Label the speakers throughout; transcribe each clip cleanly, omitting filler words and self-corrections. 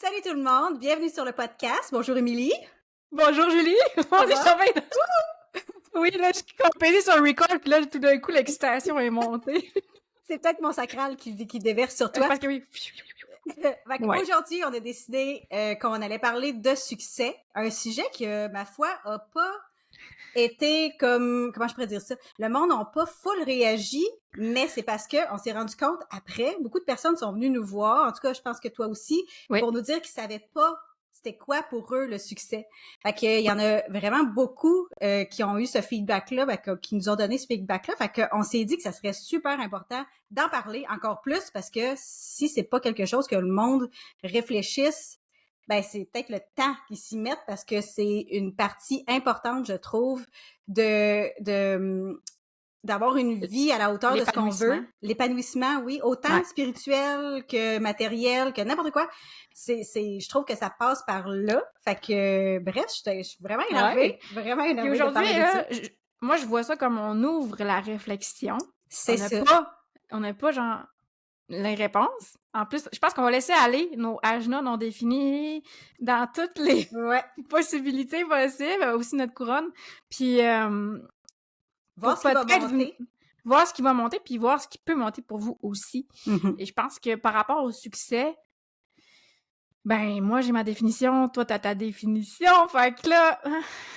Speaker 1: Salut tout le monde, bienvenue sur le podcast. Bonjour Émilie.
Speaker 2: Bonjour Julie! On est
Speaker 1: va?
Speaker 2: jamais... Oui, là, je suis comme pesée sur le record, puis là, tout d'un coup, l'excitation est montée.
Speaker 1: C'est peut-être mon sacral qui déverse sur toi.
Speaker 2: Parce que oui. Ouais.
Speaker 1: Aujourd'hui, on a décidé qu'on allait parler de succès, un sujet que, ma foi, a pas été comme, comment je pourrais dire ça, le monde n'a pas full réagi, mais c'est parce que on s'est rendu compte après, beaucoup de personnes sont venues nous voir, en tout cas, je pense que toi aussi,
Speaker 2: Oui.
Speaker 1: pour nous dire qu'ils savaient pas c'était quoi pour eux le succès. Fait que, il y en a vraiment beaucoup qui ont eu ce feedback-là, qui nous ont donné ce feedback-là. Fait qu'on s'est dit que ça serait super important d'en parler encore plus parce que si c'est pas quelque chose que le monde réfléchisse, ben c'est peut-être le temps qu'ils s'y mettent parce que c'est une partie importante, je trouve, d'avoir une vie à la hauteur de ce qu'on veut. L'épanouissement, oui, autant spirituel que matériel, que n'importe quoi. Je trouve que ça passe par là. Fait que, bref, je suis vraiment énervée. Vraiment énervée.
Speaker 2: Et aujourd'hui, moi, je vois ça comme on ouvre la réflexion.
Speaker 1: C'est ça.
Speaker 2: On n'a pas, genre, les réponses. En plus, je pense qu'on va laisser aller nos ajnas non définis dans toutes les possibilités possibles, aussi notre couronne. Puis,
Speaker 1: voir ce qui va monter.
Speaker 2: Voir ce qui va monter, puis voir ce qui peut monter pour vous aussi.
Speaker 1: Mm-hmm.
Speaker 2: Et je pense que par rapport au succès, ben moi j'ai ma définition, toi t'as ta définition, fait que là,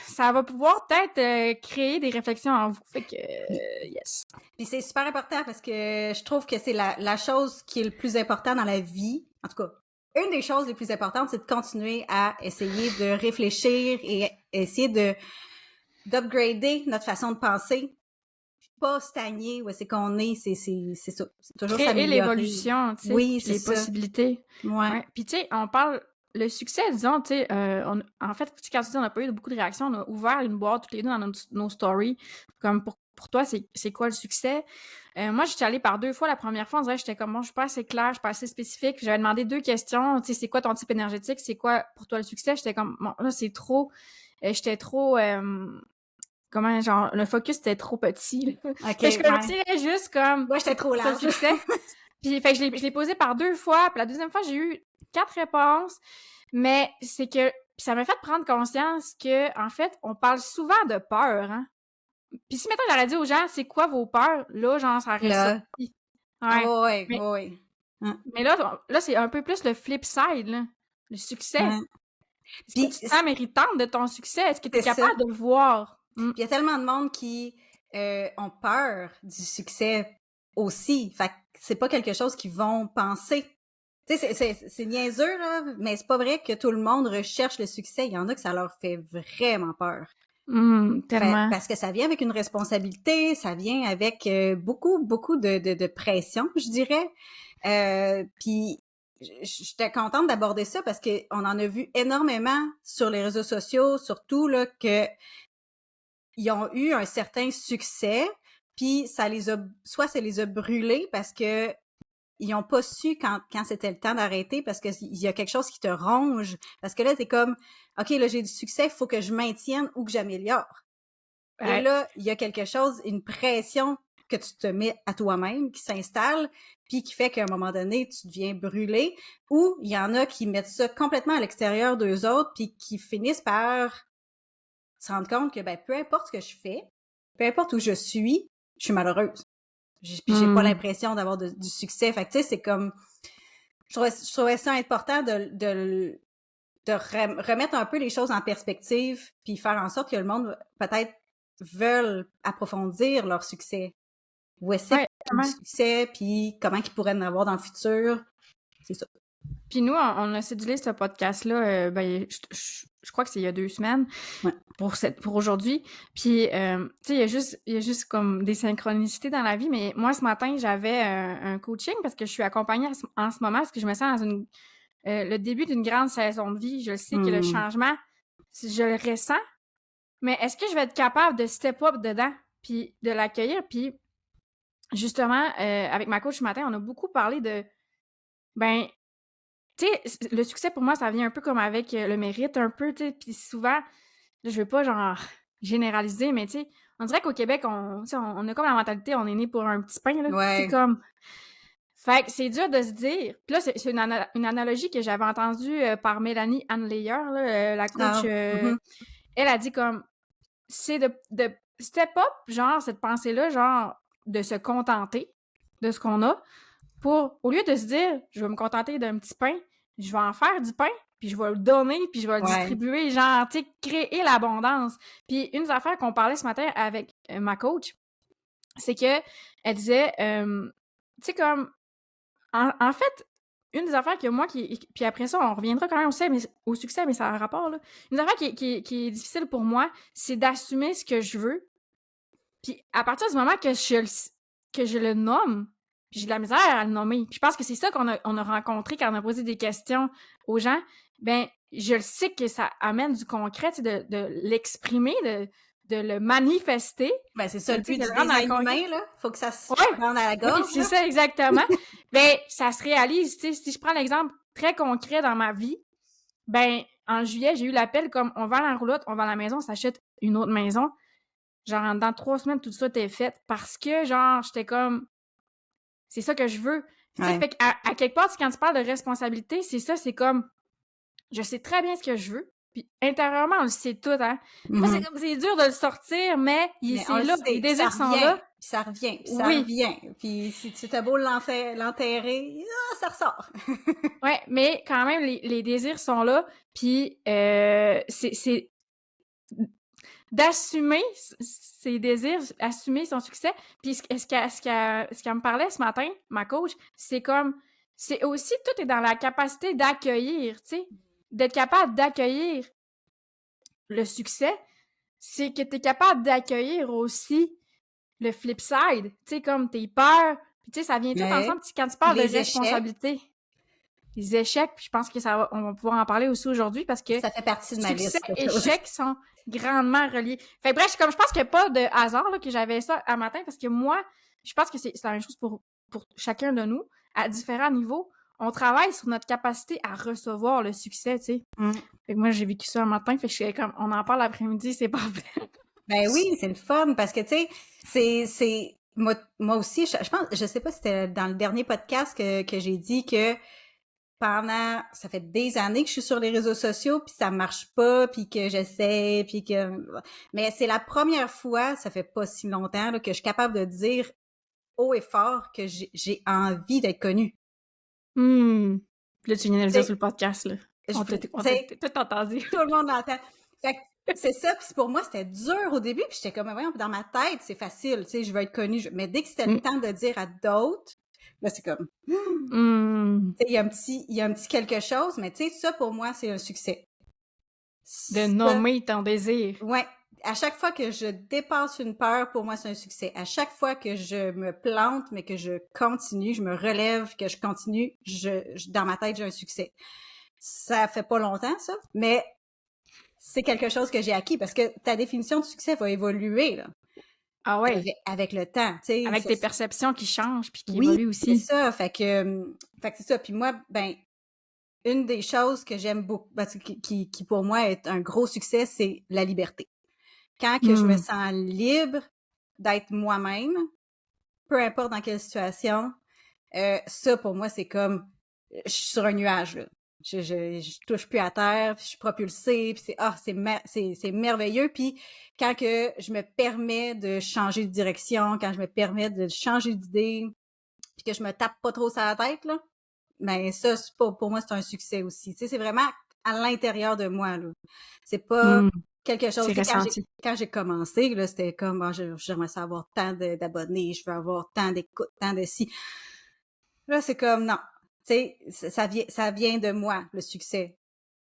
Speaker 2: ça va pouvoir peut-être créer des réflexions en vous. Fait que, yes.
Speaker 1: Puis c'est super important parce que je trouve que c'est la chose qui est le plus important dans la vie. En tout cas, une des choses les plus importantes, c'est de continuer à essayer de réfléchir et essayer d'upgrader notre façon de penser. Pas stagner où c'est qu'on est, c'est ça. C'est toujours s'améliorer.
Speaker 2: Et l'évolution, tu sais.
Speaker 1: Oui, c'est
Speaker 2: les
Speaker 1: ça.
Speaker 2: possibilités.
Speaker 1: Ouais.
Speaker 2: Puis tu sais, on parle le succès, disons, tu sais, en fait, quand tu dis on n'a pas eu beaucoup de réactions, on a ouvert une boîte toutes les deux dans nos stories. Comme pour toi, c'est quoi le succès? Moi, j'étais allée par 2 fois. La première fois, on dirait que j'étais comme, bon, je suis pas assez claire, je suis pas assez spécifique. J'avais demandé 2 questions. Tu sais, c'est quoi ton type énergétique? C'est quoi pour toi le succès? J'étais comme, bon, là, c'est trop... j'étais trop... comment, genre, le focus était trop petit.
Speaker 1: Okay,
Speaker 2: je commençais juste comme...
Speaker 1: Moi, j'étais trop large.
Speaker 2: Succès. Puis, fait que je l'ai posé par 2 fois. Puis la deuxième fois, j'ai eu 4 réponses. Mais c'est que ça m'a fait prendre conscience que, en fait, on parle souvent de peur, hein. Puis si, mettons, j'aurais dit aux gens, c'est quoi vos peurs? Là, genre, ça aurait sorti.
Speaker 1: Ouais.
Speaker 2: Mais là, c'est un peu plus le flip side, là. Le succès. Est-ce que tu te sens méritante de ton succès? Est-ce que tu es capable de le voir?
Speaker 1: Puis il y a tellement de monde qui ont peur du succès aussi. Fait que c'est pas quelque chose qu'ils vont penser. Tu sais, c'est niaiseux, là, mais c'est pas vrai que tout le monde recherche le succès. Il y en a que ça leur fait vraiment peur.
Speaker 2: Tellement.
Speaker 1: Parce que ça vient avec une responsabilité, ça vient avec beaucoup de pression, je dirais. Puis j'étais contente d'aborder ça parce que on en a vu énormément sur les réseaux sociaux, surtout là que ils ont eu un certain succès, puis ça les a brûlés parce que ils ont pas su quand c'était le temps d'arrêter parce que il y a quelque chose qui te ronge parce que là t'es comme OK, là j'ai du succès, il faut que je maintienne ou que j'améliore. Et là, il y a quelque chose, une pression que tu te mets à toi-même qui s'installe puis qui fait qu'à un moment donné, tu deviens brûlé, ou il y en a qui mettent ça complètement à l'extérieur d'eux autres puis qui finissent par se rendre compte que ben peu importe ce que je fais, peu importe où je suis malheureuse. Puis j'ai pas l'impression d'avoir du succès. Fait que tu sais, c'est comme je trouvais ça important de remettre un peu les choses en perspective puis faire en sorte que le monde peut-être veulent approfondir leur succès. Où est-ce que du succès puis comment ils pourraient en avoir dans le futur. C'est ça.
Speaker 2: Puis nous, on a cédulé ce podcast-là, je crois que c'est il y a 2 semaines, pour aujourd'hui. Puis, tu sais, il y a juste comme des synchronicités dans la vie, mais moi, ce matin, j'avais un coaching parce que je suis accompagnée en ce moment parce que je me sens dans le début d'une grande saison de vie. Je sais que le changement, je le ressens, mais est-ce que je vais être capable de step up dedans puis de l'accueillir? Puis, justement, avec ma coach ce matin, on a beaucoup parlé de, ben, tu sais, le succès pour moi, ça vient un peu comme avec le mérite, un peu, tu sais. Puis souvent, je veux pas, genre, généraliser, mais tu sais, on dirait qu'au Québec, on a comme la mentalité, on est né pour un petit pain, là.
Speaker 1: Ouais.
Speaker 2: Tu sais, comme... Fait que c'est dur de se dire. Puis là, c'est une analogie que j'avais entendue par Mélanie Anleyer, là, la coach. Elle a dit comme, c'est de step up, genre, cette pensée-là, genre, de se contenter de ce qu'on a, au lieu de se dire, je vais me contenter d'un petit pain, je vais en faire du pain, puis je vais le donner, puis je vais le distribuer, genre, tu sais, créer l'abondance. Puis une des affaires qu'on parlait ce matin avec ma coach, c'est que elle disait, tu sais, comme, en fait, une des affaires que moi, puis après ça, on reviendra quand même au succès, mais ça a un rapport, là. Une des affaires qui est difficile pour moi, c'est d'assumer ce que je veux. Puis à partir du moment que je le nomme, puis j'ai de la misère à le nommer. Puis je pense que c'est ça qu'on a rencontré quand on a posé des questions aux gens. Ben, je le sais que ça amène du concret, tu sais, de l'exprimer, de le manifester.
Speaker 1: Ben, c'est ça le but du design humain, là. Faut que ça se rende à la gorge.
Speaker 2: Oui, c'est ça, exactement. Ben, ça se réalise, tu sais. Si je prends l'exemple très concret dans ma vie, ben, en juillet, j'ai eu l'appel comme, on vend la roulotte, on vend la maison, on s'achète une autre maison. Genre, dans 3 semaines, tout ça était fait parce que, genre, j'étais comme, c'est ça que je veux. Tu sais, fait qu'à quelque part, quand tu parles de responsabilité, c'est ça, c'est comme, je sais très bien ce que je veux. Puis intérieurement, on le sait tout, hein. Moi, c'est comme, c'est dur de le sortir, mais c'est là, les désirs sont là.
Speaker 1: Puis ça revient, puis ça revient. Puis si tu t'as beau l'enterrer, ça ressort.
Speaker 2: Ouais, mais quand même, les désirs sont là. Puis c'est d'assumer ses désirs, assumer son succès. Puis ce qu'elle me parlait ce matin, ma coach, c'est comme, c'est aussi, tout est dans la capacité d'accueillir, tu sais, d'être capable d'accueillir le succès, c'est que t'es capable d'accueillir aussi le flip side, tu sais, comme tes peurs, puis tu sais, ça vient tout ensemble, quand tu parles de responsabilité. Les échecs, puis je pense que on va pouvoir en parler aussi aujourd'hui parce que
Speaker 1: ça fait partie de ma liste.
Speaker 2: Succès et échecs sont grandement reliés. Fait bref, je pense qu'il n'y a pas de hasard là, que j'avais ça un matin parce que moi, je pense que c'est la même chose pour chacun de nous, à différents niveaux. On travaille sur notre capacité à recevoir le succès, tu sais. Fait que moi, j'ai vécu ça un matin, fait que je suis comme, on en parle l'après-midi, c'est parfait.
Speaker 1: Ben oui, c'est le fun parce que, tu sais, c'est moi aussi, je pense, je sais pas si c'était dans le dernier podcast que j'ai dit que ça fait des années que je suis sur les réseaux sociaux puis ça marche pas puis que j'essaie puis que mais c'est la première fois, ça fait pas si longtemps là, que je suis capable de dire haut et fort que j'ai envie d'être connue.
Speaker 2: Là, tu viens de le dire sur le podcast, là. On t'a tout entendu.
Speaker 1: Tout le monde l'entend. Fait que c'est ça, puis pour moi, c'était dur au début, puis j'étais comme, voyons, dans ma tête, c'est facile, tu sais, je veux être connue. Mais dès que c'était le temps de dire à d'autres, là, c'est comme, il y a un petit quelque chose, mais tu sais, ça, pour moi, c'est un succès.
Speaker 2: De nommer ton désir.
Speaker 1: Ouais. À chaque fois que je dépasse une peur, pour moi, c'est un succès. À chaque fois que je me plante, mais que je continue, je me relève, que je continue, dans ma tête, j'ai un succès. Ça fait pas longtemps, ça, mais c'est quelque chose que j'ai acquis parce que ta définition de succès va évoluer, là.
Speaker 2: Ah ouais.
Speaker 1: Avec le temps, tu sais.
Speaker 2: Avec tes perceptions qui changent puis qui évoluent aussi.
Speaker 1: C'est ça. Fait que c'est ça. Puis moi, ben, une des choses que j'aime beaucoup, qui pour moi est un gros succès, c'est la liberté. Quand que je me sens libre d'être moi-même, peu importe dans quelle situation, ça, pour moi, c'est comme, je suis sur un nuage, là. Je touche plus à terre, puis je suis propulsée, puis c'est merveilleux. Puis quand que je me permets de changer de direction, quand je me permets de changer d'idée, puis que je me tape pas trop sur la tête, là, ben ça, pour moi, c'est un succès aussi. Tu sais, c'est vraiment à l'intérieur de moi, là. C'est pas quelque chose... Quand j'ai commencé, là, c'était comme, j'aimerais ça avoir tant d'abonnés, je veux avoir tant d'écoutes, tant de ci. Là, c'est comme, non. Tu sais, ça vient de moi, le succès.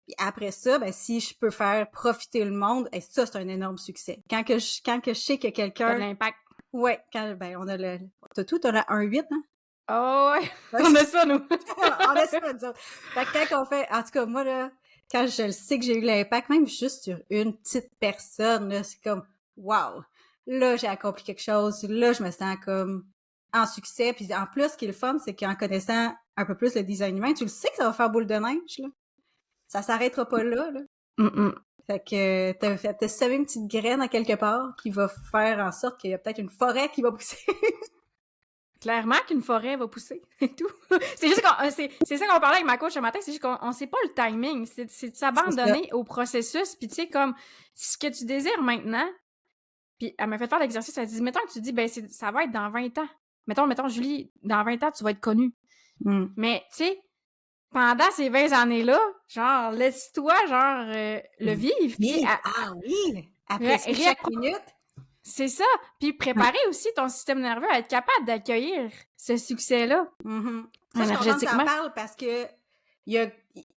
Speaker 1: Puis après ça, ben, si je peux faire profiter le monde, et ça, c'est un énorme succès. Quand que je sais que quelqu'un...
Speaker 2: T'as de l'impact.
Speaker 1: Ouais, on a t'as tout, on a un 8, hein?
Speaker 2: Oh ouais! On a ça, nous!
Speaker 1: On a ça, nous autres. Fait que quand on fait... En tout cas, moi, là, quand je le sais que j'ai eu l'impact, même juste sur une petite personne, là, c'est comme, wow! Là, j'ai accompli quelque chose. Là, je me sens comme en succès. Puis en plus, ce qui est le fun, c'est qu'en connaissant un peu plus le design humain, tu le sais que ça va faire boule de neige, là. Ça s'arrêtera pas là, là. Fait que t'as semé une petite graine à quelque part qui va faire en sorte qu'il y a peut-être une forêt qui va pousser.
Speaker 2: clairement qu'une forêt va pousser et tout. C'est juste c'est ça qu'on parlait avec ma coach ce matin, c'est juste qu'on sait pas le timing, c'est de
Speaker 1: C'est ça.
Speaker 2: s'abandonner au processus, puis tu sais, comme, ce que tu désires maintenant, puis elle m'a fait faire l'exercice, elle dit, mettons que tu dis, ben, ça va être dans 20 ans. Mettons, Julie, dans 20 ans, tu vas être connue. Mais, tu sais, pendant ces 20 années-là, genre, laisse-toi, genre, le vivre. Puis,
Speaker 1: oui! Apprécier chaque minute.
Speaker 2: C'est ça. Puis préparer aussi ton système nerveux à être capable d'accueillir ce succès-là.
Speaker 1: Ça, je suis contente que t'en parles parce que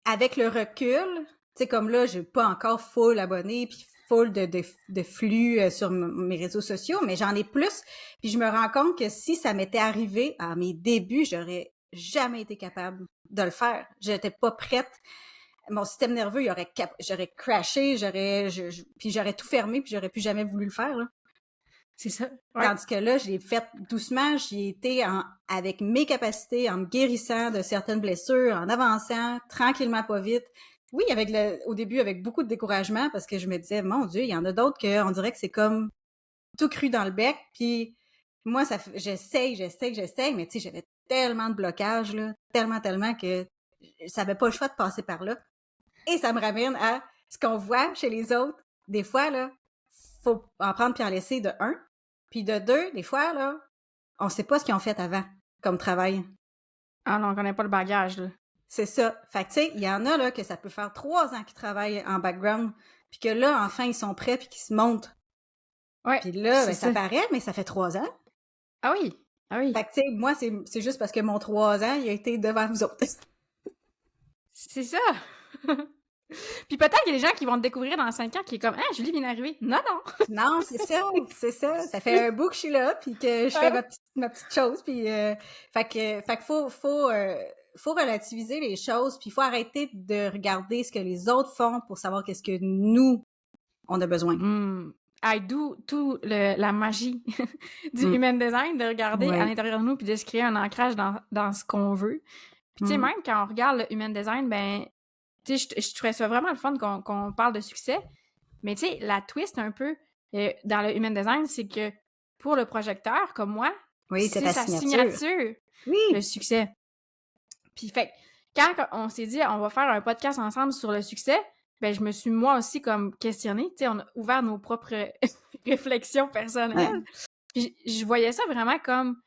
Speaker 1: avec le recul, tu sais, comme là, j'ai pas encore full abonné puis full de flux sur mes réseaux sociaux, mais j'en ai plus. Puis je me rends compte que si ça m'était arrivé à mes débuts, j'aurais jamais été capable de le faire. J'étais pas prête. Mon système nerveux, j'aurais crashé, puis j'aurais tout fermé, puis j'aurais plus jamais voulu le faire, là.
Speaker 2: C'est ça.
Speaker 1: Ouais. Tandis que là, je l'ai fait doucement, j'y ai été avec mes capacités, en me guérissant de certaines blessures, en avançant tranquillement, pas vite. Oui, au début, avec beaucoup de découragement, parce que je me disais, mon Dieu, il y en a d'autres qu'on dirait que c'est comme tout cru dans le bec, puis moi, j'essaye, mais tu sais, j'avais tellement de blocages, là, tellement que ça n'avait pas le choix de passer par là. Et ça me ramène à ce qu'on voit chez les autres. Des fois, là, faut en prendre puis en laisser de 1. Puis de 2, des fois, là, on sait pas ce qu'ils ont fait avant comme travail.
Speaker 2: Ah non, on connaît pas le bagage, là.
Speaker 1: C'est ça. Fait que, tu sais, il y en a, là, que ça peut faire 3 ans qu'ils travaillent en background, puis que là, enfin, ils sont prêts puis qu'ils se montent.
Speaker 2: Ouais.
Speaker 1: Puis là, ben, ça paraît, mais ça fait 3 ans.
Speaker 2: Ah oui. Ah oui.
Speaker 1: Fait que, tu sais, moi, c'est juste parce que mon 3 ans, il a été devant vous autres.
Speaker 2: C'est ça. Puis peut-être qu'il y a des gens qui vont te découvrir dans 5 ans qui est comme « Ah, Julie vient d'arriver. » Non, non!
Speaker 1: Non, c'est ça. Ça fait un bout que je suis là, puis que je fais ma petite chose, puis fait que faut relativiser les choses, puis il faut arrêter de regarder ce que les autres font pour savoir qu'est-ce que nous, on a besoin.
Speaker 2: Tout la magie du human design, de regarder à l'intérieur de nous, puis de se créer un ancrage dans ce qu'on veut. Puis tu sais, même quand on regarde le human design, ben tu sais, je trouvais ça vraiment le fun qu'on parle de succès. Mais tu sais, la twist un peu dans le human design, c'est que pour le projecteur, comme moi, c'est sa signature, le succès. Puis fait quand on s'est dit, on va faire un podcast ensemble sur le succès, ben je me suis moi aussi comme questionnée. Tu sais, on a ouvert nos propres réflexions personnelles. Puis je voyais ça vraiment comme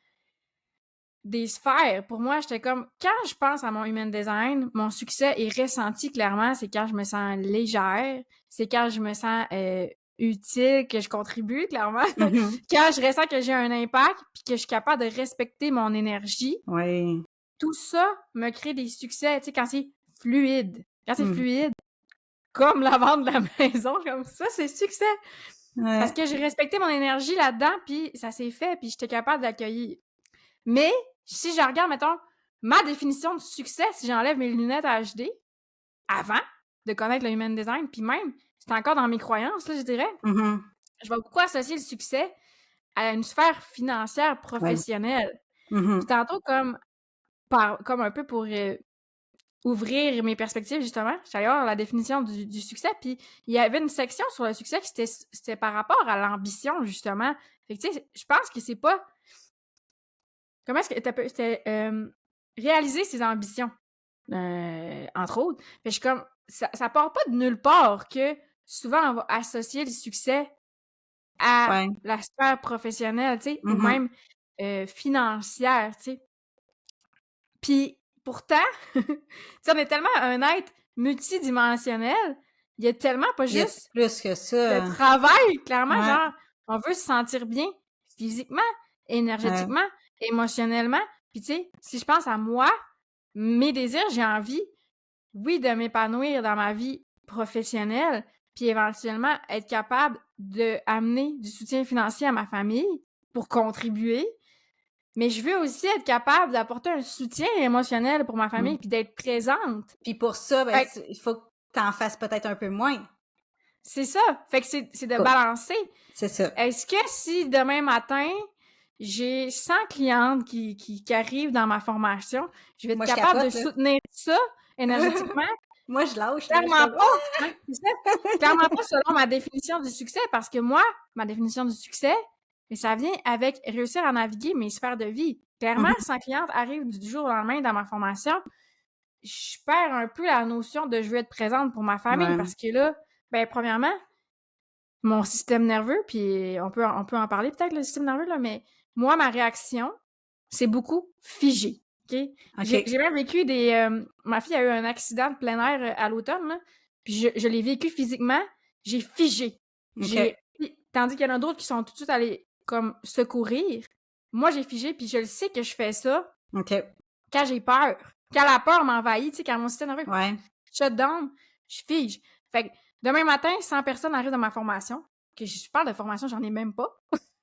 Speaker 2: des sphères. Pour moi, j'étais comme, quand je pense à mon human design, mon succès est ressenti clairement, c'est quand je me sens légère, c'est quand je me sens utile, que je contribue, clairement. Quand je ressens que j'ai un impact, puis que je suis capable de respecter mon énergie.
Speaker 1: Oui.
Speaker 2: Tout ça me crée des succès, tu sais, quand c'est fluide. Quand c'est fluide, comme la vente de la maison, comme ça, c'est succès. Ouais. Parce que j'ai respecté mon énergie là-dedans, puis ça s'est fait, puis j'étais capable d'accueillir. Mais si je regarde, mettons, ma définition de succès, si j'enlève mes lunettes à HD, avant de connaître le human design, puis même, c'est encore dans mes croyances, là, je dirais, je vais beaucoup associer le succès à une sphère financière professionnelle. Puis tantôt, comme un peu pour ouvrir mes perspectives, justement, j'allais voir la définition du succès, puis il y avait une section sur le succès qui c'était par rapport à l'ambition, justement. Fait que, tu sais, je pense que c'est pas... Comment est-ce que c'était réaliser ses ambitions, entre autres. Fait que je suis comme, ça part pas de nulle part que souvent on va associer le succès à la sphère professionnelle, tu sais, ou même financière, tu sais. Puis pourtant, tu sais, on est tellement un être multidimensionnel, il y a tellement pas juste
Speaker 1: plus que ça.
Speaker 2: Le travail, clairement, genre, on veut se sentir bien physiquement, énergétiquement, émotionnellement. Puis tu sais, si je pense à moi, mes désirs, j'ai envie, oui, de m'épanouir dans ma vie professionnelle, puis éventuellement être capable d'amener du soutien financier à ma famille pour contribuer. Mais je veux aussi être capable d'apporter un soutien émotionnel pour ma famille, puis d'être présente.
Speaker 1: Puis pour ça, ben, il faut que t'en fasses peut-être un peu moins.
Speaker 2: C'est ça. Fait que c'est de balancer.
Speaker 1: C'est ça.
Speaker 2: Est-ce que si demain matin, j'ai 100 clientes qui arrivent dans ma formation, je vais être capable de soutenir ça énergétiquement?
Speaker 1: Moi, je lâche.
Speaker 2: Clairement pas. Clairement pas selon ma définition du succès, parce que moi, ma définition du succès, mais ça vient avec réussir à naviguer mes sphères de vie. Clairement, si une cliente arrive du jour au lendemain dans ma formation, je perds un peu la notion de je veux être présente pour ma famille parce que là, ben premièrement, mon système nerveux, puis on peut en parler peut-être, le système nerveux, là, mais moi, ma réaction, c'est beaucoup figé. OK? J'ai même vécu ma fille a eu un accident de plein air à l'automne, là, puis je l'ai vécu physiquement, j'ai figé. Tandis qu'il y en a d'autres qui sont tout de suite allés comme secourir. Moi, j'ai figé, puis je le sais que je fais ça quand j'ai peur. Quand la peur m'envahit, tu sais, quand mon système nerveux shut down, je fige. Fait que demain matin, 100 personnes arrivent dans ma formation, que je parle de formation, j'en ai même pas.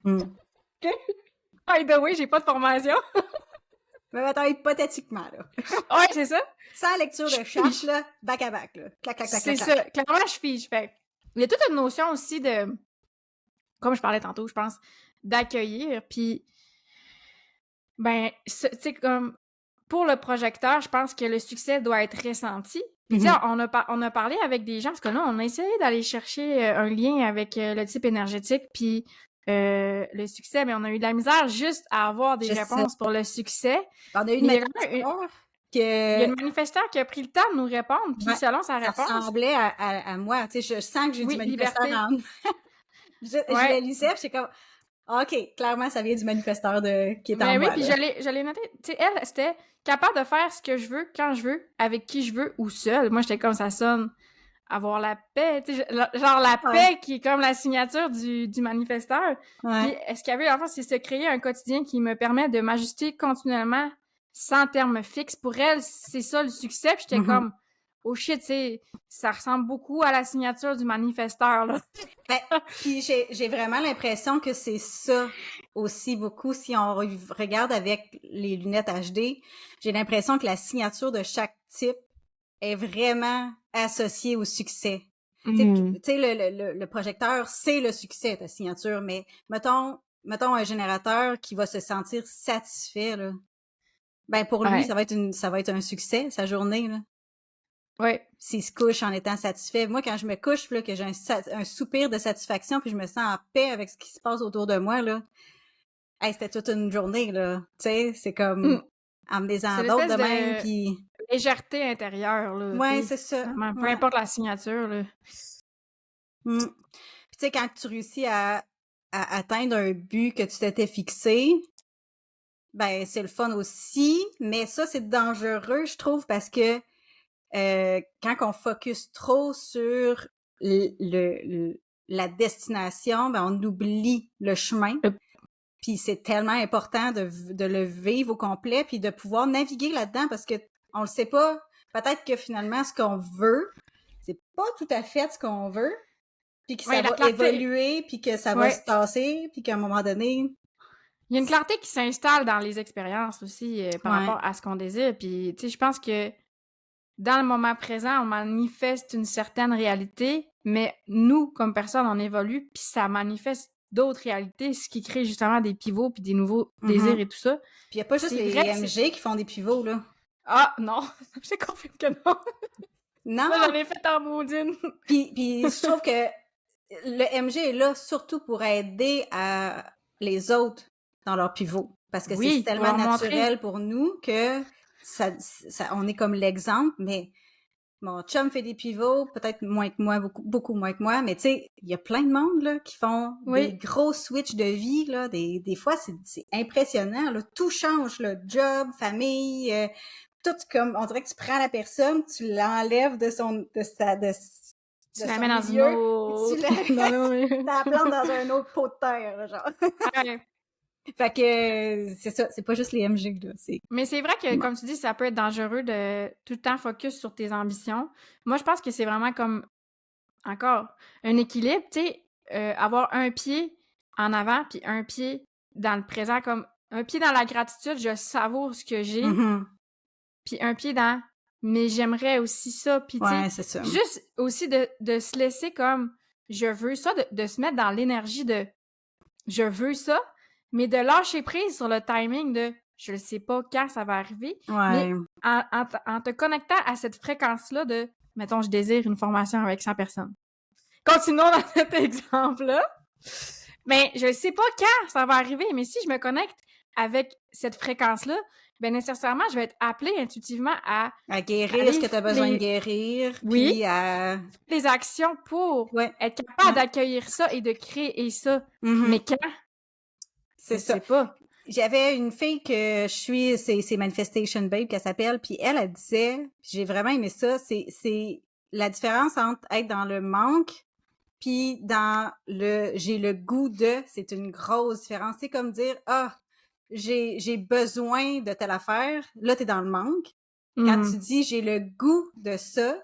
Speaker 2: By the way, j'ai pas de formation.
Speaker 1: Mais attends, hypothétiquement, là.
Speaker 2: Ouais, c'est ça.
Speaker 1: Sans lecture de charte, là, back à back, là. Clac, clac, clac,
Speaker 2: c'est
Speaker 1: clac,
Speaker 2: ça.
Speaker 1: clac.
Speaker 2: Clairement, je fige. Fait il y a toute une notion aussi de, comme je parlais tantôt, je pense, d'accueillir, puis ben, tu sais, comme, pour le projecteur, je pense que le succès doit être ressenti. Puis, tu sais, on a parlé avec des gens, parce que là, on a essayé d'aller chercher un lien avec le type énergétique, puis le succès, mais on a eu de la misère juste à avoir des réponses pour le succès.
Speaker 1: On a eu une manifesteur
Speaker 2: il y a une manifesteur qui a pris le temps de nous répondre, puis selon sa réponse...
Speaker 1: Ça ressemblait à moi, tu sais, je sens que j'ai du manifesteur en moi. Je le lisais, puis j'étais comme... OK, clairement, ça vient du manifesteur qui est en moi.
Speaker 2: Oui, puis je l'ai noté. Tu sais, elle, c'était capable de faire ce que je veux, quand je veux, avec qui je veux ou seule. Moi, j'étais comme ça sonne avoir la paix, tu sais, genre la paix qui est comme la signature du manifesteur. Puis, ce qu'il y avait, en fait, c'est se créer un quotidien qui me permet de m'ajuster continuellement sans terme fixe. Pour elle, c'est ça le succès. Puis j'étais comme, oh shit, tu sais, ça ressemble beaucoup à la signature du manifesteur, là.
Speaker 1: Puis j'ai vraiment l'impression que c'est ça aussi beaucoup. Si on regarde avec les lunettes HD, j'ai l'impression que la signature de chaque type est vraiment associée au succès. Tu sais, le projecteur, c'est le succès, ta signature, mais mettons un générateur qui va se sentir satisfait, là. Ben, pour lui, ça va être un succès, sa journée, là.
Speaker 2: Ouais.
Speaker 1: S'il se couche en étant satisfait. Moi, quand je me couche, là, que j'ai un soupir de satisfaction, puis je me sens en paix avec ce qui se passe autour de moi, là, c'était toute une journée, là. Tu sais, c'est comme en me disant d'autres de même, puis...
Speaker 2: légèreté intérieure, là.
Speaker 1: Ouais, c'est ça.
Speaker 2: Peu importe la signature, là.
Speaker 1: Puis tu sais, quand tu réussis à atteindre un but que tu t'étais fixé, ben c'est le fun aussi, mais ça, c'est dangereux, je trouve, parce que quand on focus trop sur la destination, ben on oublie le chemin. Puis c'est tellement important de le vivre au complet, puis de pouvoir naviguer là-dedans, parce que on le sait pas. Peut-être que finalement, ce qu'on veut, c'est pas tout à fait ce qu'on veut, puis que ça va évoluer, puis que ça va se tasser, puis qu'à un moment donné...
Speaker 2: Il y a une clarté qui s'installe dans les expériences aussi par rapport à ce qu'on désire. Puis, tu sais, je pense que dans le moment présent, on manifeste une certaine réalité, mais nous, comme personne, on évolue, puis ça manifeste d'autres réalités, ce qui crée justement des pivots puis des nouveaux désirs et tout ça.
Speaker 1: Puis il n'y a pas juste les MG qui font des pivots, là.
Speaker 2: Ah, non! Je te confirme que non!
Speaker 1: Non!
Speaker 2: Moi, j'en ai fait en maudine!
Speaker 1: Puis je trouve que le MG est là surtout pour aider les autres dans leur pivot. Parce que c'est tellement naturel pour nous que ça, on est comme l'exemple, mais mon chum fait des pivots, peut-être moins que moi, beaucoup moins que moi, mais tu sais, il y a plein de monde là, qui font des gros switches de vie. Là, des fois, c'est impressionnant. Là, tout change, là, job, famille, tout comme, on dirait que tu prends la personne, tu l'enlèves de
Speaker 2: tu la mets dans une autre...
Speaker 1: Tu la plantes dans un autre pot de terre, là, genre. Fait que c'est ça, c'est pas juste les MG, là.
Speaker 2: Mais c'est vrai que, comme tu dis, ça peut être dangereux de tout le temps focus sur tes ambitions. Moi, je pense que c'est vraiment comme, encore, un équilibre, tu sais, avoir un pied en avant puis un pied dans le présent, comme un pied dans la gratitude, je savoure ce que j'ai, puis un pied dans « mais j'aimerais aussi ça », puis tu sais, juste aussi de se laisser comme « je veux ça », de se mettre dans l'énergie de « je veux ça », mais de lâcher prise sur le timing de « je ne sais pas quand ça va arriver », mais en te connectant à cette fréquence-là de « mettons, je désire une formation avec 100 personnes ». Continuons dans cet exemple-là. Mais je sais pas quand ça va arriver, mais si je me connecte avec cette fréquence-là, ben nécessairement, je vais être appelée intuitivement à
Speaker 1: guérir ce
Speaker 2: aller
Speaker 1: que tu as besoin de guérir,
Speaker 2: oui,
Speaker 1: puis à...
Speaker 2: les actions pour
Speaker 1: Ouais,
Speaker 2: être capable
Speaker 1: ouais.
Speaker 2: d'accueillir ça et de créer ça. Mais
Speaker 1: Mhm.
Speaker 2: quand? Je
Speaker 1: C'est ça.
Speaker 2: sais pas.
Speaker 1: J'avais une fille que je suis, c'est Manifestation Babe qu'elle s'appelle, puis elle disait, puis j'ai vraiment aimé ça, c'est la différence entre être dans le manque puis dans le j'ai le goût de, c'est une grosse différence. C'est comme dire j'ai besoin de telle affaire, là t'es dans le manque. Quand tu dis j'ai le goût de ça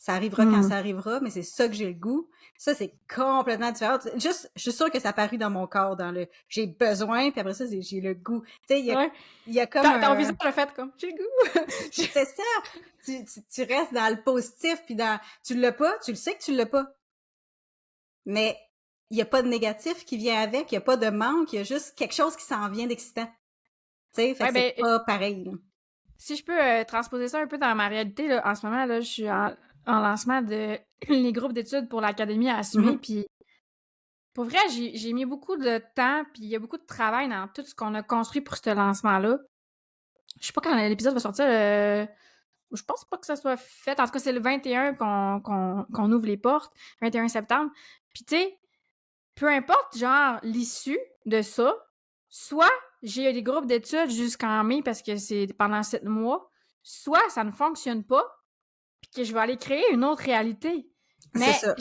Speaker 1: arrivera quand ça arrivera, mais c'est ça que j'ai le goût. Ça, c'est complètement différent. Juste, je suis sûre que ça a paru dans mon corps, dans le j'ai besoin, puis après ça, c'est j'ai le goût. Tu sais, il y a comme
Speaker 2: Ton visage a fait comme j'ai le goût.
Speaker 1: C'est ça. Tu restes dans le positif, puis tu l'as pas, tu le sais que tu l'as pas. Mais il y a pas de négatif qui vient avec, il y a pas de manque, il y a juste quelque chose qui s'en vient d'excitant. Tu sais, fait que c'est pas pareil. Là.
Speaker 2: Si je peux transposer ça un peu dans ma réalité, là, en ce moment, là, je suis en lancement de les groupes d'études pour l'Académie à assumer, puis pour vrai, j'ai mis beaucoup de temps, puis il y a beaucoup de travail dans tout ce qu'on a construit pour ce lancement-là. Je sais pas quand l'épisode va sortir, je pense pas que ça soit fait. En tout cas, c'est le 21 qu'on ouvre les portes, 21 septembre. Puis tu sais, peu importe, genre, l'issue de ça, soit j'ai eu des groupes d'études jusqu'en mai parce que c'est pendant 7 mois, soit ça ne fonctionne pas, puis que je vais aller créer une autre réalité.
Speaker 1: C'est
Speaker 2: Mais
Speaker 1: ça.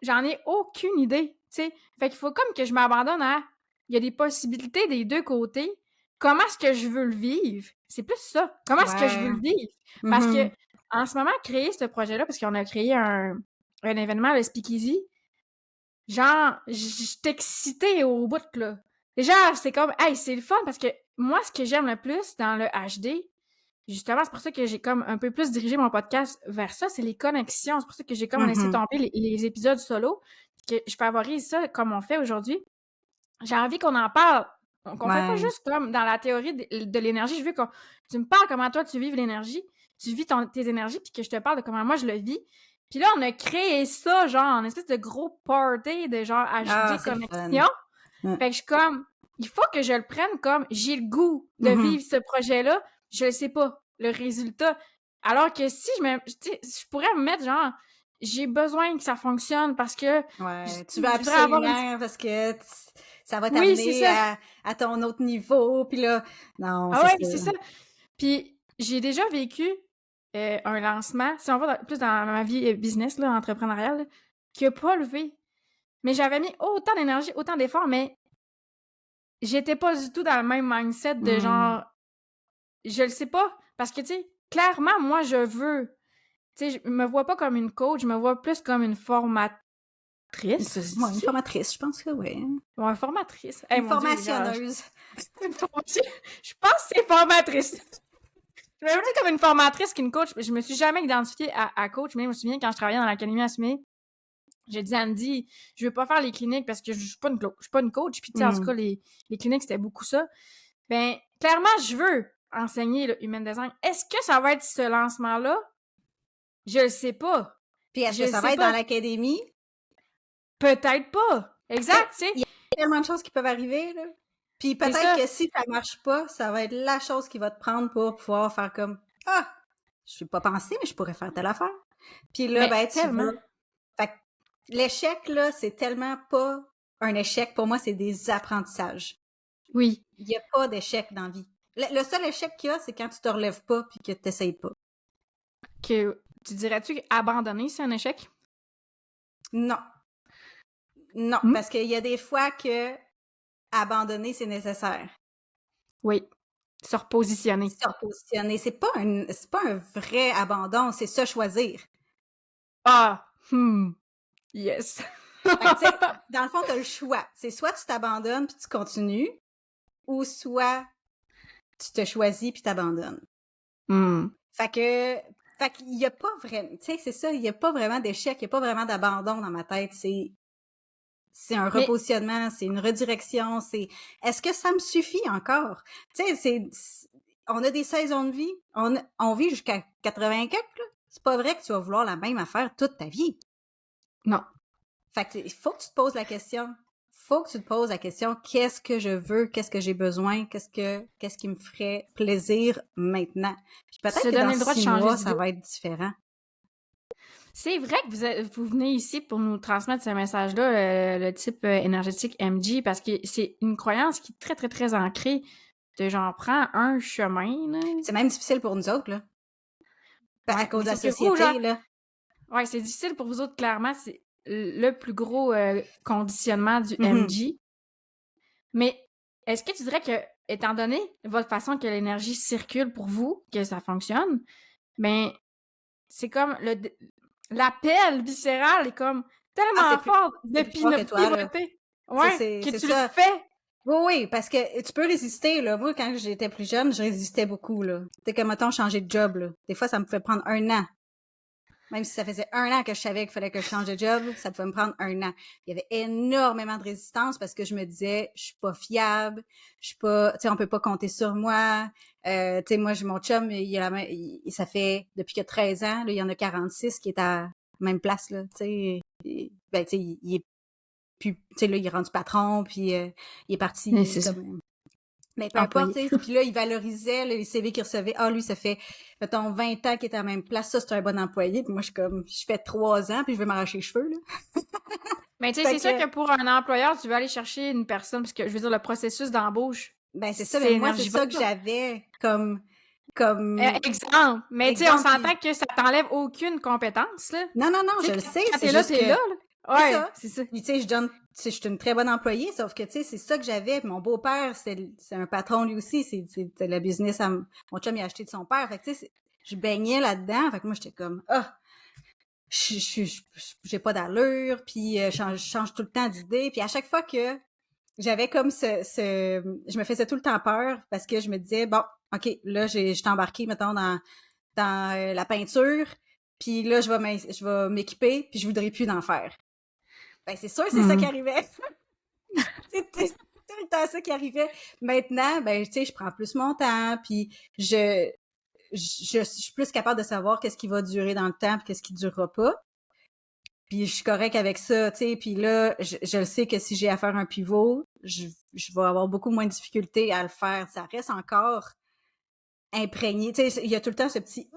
Speaker 2: j'en ai aucune idée, tu sais. Fait qu'il faut comme que je m'abandonne à... Il y a des possibilités des deux côtés. Comment est-ce que je veux le vivre? C'est plus ça. Comment est-ce que je veux le vivre? Parce que, en ce moment, créer ce projet-là, parce qu'on a créé un événement, le Speakeasy, genre, j'étais excitée au bout, là. Déjà, c'est comme, hey, c'est le fun, parce que moi, ce que j'aime le plus dans le HD, justement, c'est pour ça que j'ai comme un peu plus dirigé mon podcast vers ça, c'est les connexions. C'est pour ça que j'ai comme laissé tomber les épisodes solo, que je favorise ça comme on fait aujourd'hui. J'ai envie qu'on en parle. Qu'on fait pas juste comme dans la théorie de l'énergie. Je veux que tu me parles comment toi tu vis l'énergie, tu vis tes énergies, puis que je te parle de comment moi je le vis. Puis là, on a créé ça, genre, en espèce de gros party de genre HD connexion. Fait que je suis comme, il faut que je le prenne comme, j'ai le goût de vivre ce projet-là, je sais pas, le résultat. Alors que si je pourrais me mettre genre, j'ai besoin que ça fonctionne parce que...
Speaker 1: Ouais, tu veux absolument parce que ça va t'amener à ton autre niveau, puis là, non,
Speaker 2: c'est ça. Puis j'ai déjà vécu un lancement, si on va plus dans ma vie business, là, entrepreneuriale, là, qui a pas levé. Mais j'avais mis autant d'énergie, autant d'efforts, mais j'étais pas du tout dans le même mindset de genre, je le sais pas, parce que, tu sais, clairement, moi, je veux, tu sais, je me vois pas comme une coach, je me vois plus comme une formatrice.
Speaker 1: Ouais, une formatrice, je pense que oui.
Speaker 2: Ouais, formatrice.
Speaker 1: Une formationneuse.
Speaker 2: Je pense que c'est formatrice. Je me vois comme une formatrice qu'une coach. Je me suis jamais identifiée à coach, mais je me souviens quand je travaillais dans l'Académie Assumée, j'ai dit à Andy, je veux pas faire les cliniques parce que je suis pas une coach. Puis, tu sais, en tout cas, les cliniques, c'était beaucoup ça. Ben, clairement, je veux enseigner le human design. Est-ce que ça va être ce lancement-là? Je le sais pas.
Speaker 1: Puis est-ce que ça va être dans l'académie?
Speaker 2: Peut-être pas. Exact, tu sais.
Speaker 1: Il y a tellement de choses qui peuvent arriver, là. Puis peut-être que si ça marche pas, ça va être la chose qui va te prendre pour pouvoir faire comme je suis pas pensé, mais je pourrais faire telle affaire. Puis là, ben tu vas. Fait que l'échec, là, c'est tellement pas un échec. Pour moi, c'est des apprentissages.
Speaker 2: Oui.
Speaker 1: Il n'y a pas d'échec dans la vie. Le seul échec qu'il y a, c'est quand tu te relèves pas puis que tu n'essayes pas.
Speaker 2: Que tu dirais-tu qu'abandonner, c'est un échec?
Speaker 1: Non. Non, parce qu'il y a des fois que abandonner, c'est nécessaire.
Speaker 2: Oui. Se repositionner.
Speaker 1: Se repositionner. C'est pas un vrai abandon, c'est se choisir.
Speaker 2: Ah! Yes!
Speaker 1: Dans le fond, tu as le choix. C'est soit tu t'abandonnes puis tu continues, ou soit tu te choisis puis t'abandonnes. Fait qu'il y a pas vraiment, tu sais, c'est ça, il y a pas vraiment d'échec, il y a pas vraiment d'abandon dans ma tête. C'est un repositionnement, c'est une redirection, est-ce que ça me suffit encore? Tu sais, on a des saisons de vie, on vit jusqu'à 84, là. C'est pas vrai que tu vas vouloir la même affaire toute ta vie.
Speaker 2: Non.
Speaker 1: Fait que il faut que tu te poses la question. faut que tu te poses la question, qu'est-ce que je veux, qu'est-ce que j'ai besoin, qu'est-ce qui me ferait plaisir maintenant. Puis peut-être
Speaker 2: Se
Speaker 1: que dans
Speaker 2: donner le droit de
Speaker 1: 6
Speaker 2: changer
Speaker 1: mois, ça
Speaker 2: d'idée.
Speaker 1: va être différent.
Speaker 2: C'est vrai que vous venez ici pour nous transmettre ce message-là, le type énergétique MG, parce que c'est une croyance qui est très, très, très ancrée de genre, prends un chemin, là.
Speaker 1: C'est même difficile pour nous autres, là. À
Speaker 2: Ouais,
Speaker 1: cause
Speaker 2: mais
Speaker 1: de la
Speaker 2: sauf que vous, genre,
Speaker 1: société, là.
Speaker 2: ouais, c'est difficile pour vous autres, clairement, c'est le plus gros conditionnement du
Speaker 1: Mhm.
Speaker 2: MG. Mais est-ce que tu dirais que, étant donné votre façon que l'énergie circule pour vous, que ça fonctionne, ben, c'est comme l'appel viscéral est comme
Speaker 1: Ah,
Speaker 2: tellement fort de
Speaker 1: c'est plus fort que toi, là.
Speaker 2: pivoter.
Speaker 1: Ça,
Speaker 2: Ouais, que
Speaker 1: c'est
Speaker 2: tu le
Speaker 1: ça.
Speaker 2: fais.
Speaker 1: Oui, oui, parce que tu peux résister, là. Moi, quand j'étais plus jeune, je résistais beaucoup, là. Tu sais, comme, mettons, changer de job, là. Des fois, ça me pouvait prendre 1 an. Même si ça faisait 1 an que je savais qu'il fallait que je change de job, ça pouvait me prendre 1 an. Il y avait énormément de résistance parce que je me disais, je suis pas fiable, je suis pas, tu sais, on peut pas compter sur moi. Tu sais, moi, mon chum, ça fait depuis que 13 ans, là, il y en a 46 qui est à la même place, là, tu sais. Ben, tu sais, il est plus, tu sais, là, il est rendu patron, puis il est
Speaker 2: Mais
Speaker 1: parti
Speaker 2: c'est ça.
Speaker 1: comme mais peu importe,
Speaker 2: Employé.
Speaker 1: tu sais. Puis là, il valorisait les CV qu'il recevait. Ah, lui, ça fait, mettons, 20 ans qu'il est à la même place. Ça, c'est un bon employé. Puis moi, je fais 3 ans, puis je veux m'arracher les cheveux, là.
Speaker 2: Mais tu sais,
Speaker 1: Fait
Speaker 2: c'est sûr
Speaker 1: que,
Speaker 2: que pour un employeur, tu veux aller chercher une personne, parce que je veux dire, le processus d'embauche,
Speaker 1: ben, c'est ça. Mais
Speaker 2: c'est
Speaker 1: moi, c'est ça que
Speaker 2: énergivore.
Speaker 1: j'avais comme
Speaker 2: Exemple. Mais tu sais, on
Speaker 1: exemple.
Speaker 2: s'entend que ça t'enlève aucune compétence, là.
Speaker 1: Non, non, non,
Speaker 2: Tu
Speaker 1: je
Speaker 2: sais,
Speaker 1: le sais.
Speaker 2: quand
Speaker 1: C'est
Speaker 2: t'es
Speaker 1: juste
Speaker 2: là,
Speaker 1: que,
Speaker 2: là.
Speaker 1: c'est
Speaker 2: Ouais,
Speaker 1: ça.
Speaker 2: c'est ça.
Speaker 1: Puis, tu sais, tu sais, je suis une très bonne employée, sauf que, tu sais, c'est ça que j'avais. Puis mon beau-père, c'est un patron, lui aussi. C'est le business mon chum, il a acheté de son père. Fait que, tu sais, je baignais là-dedans. Fait que moi, j'étais comme, ah, j'ai pas d'allure, puis je change tout le temps d'idée. Puis à chaque fois que j'avais comme je me faisais tout le temps peur parce que je me disais, bon, OK, là, j'étais embarquée, mettons, dans la peinture, puis là, je vais m'équiper, puis je voudrais plus d'en faire. Ben, c'est sûr, c'est ça qui arrivait. C'était tout le temps ça qui arrivait. Maintenant, ben, tu sais, je prends plus mon temps, puis je suis plus capable de savoir qu'est-ce qui va durer dans le temps, puis qu'est-ce qui durera pas. Puis je suis correct avec ça, tu sais. Puis là, je le sais que si j'ai à faire un pivot, je vais avoir beaucoup moins de difficulté à le faire. Ça reste encore imprégné. Tu sais, il y a tout le temps ce petit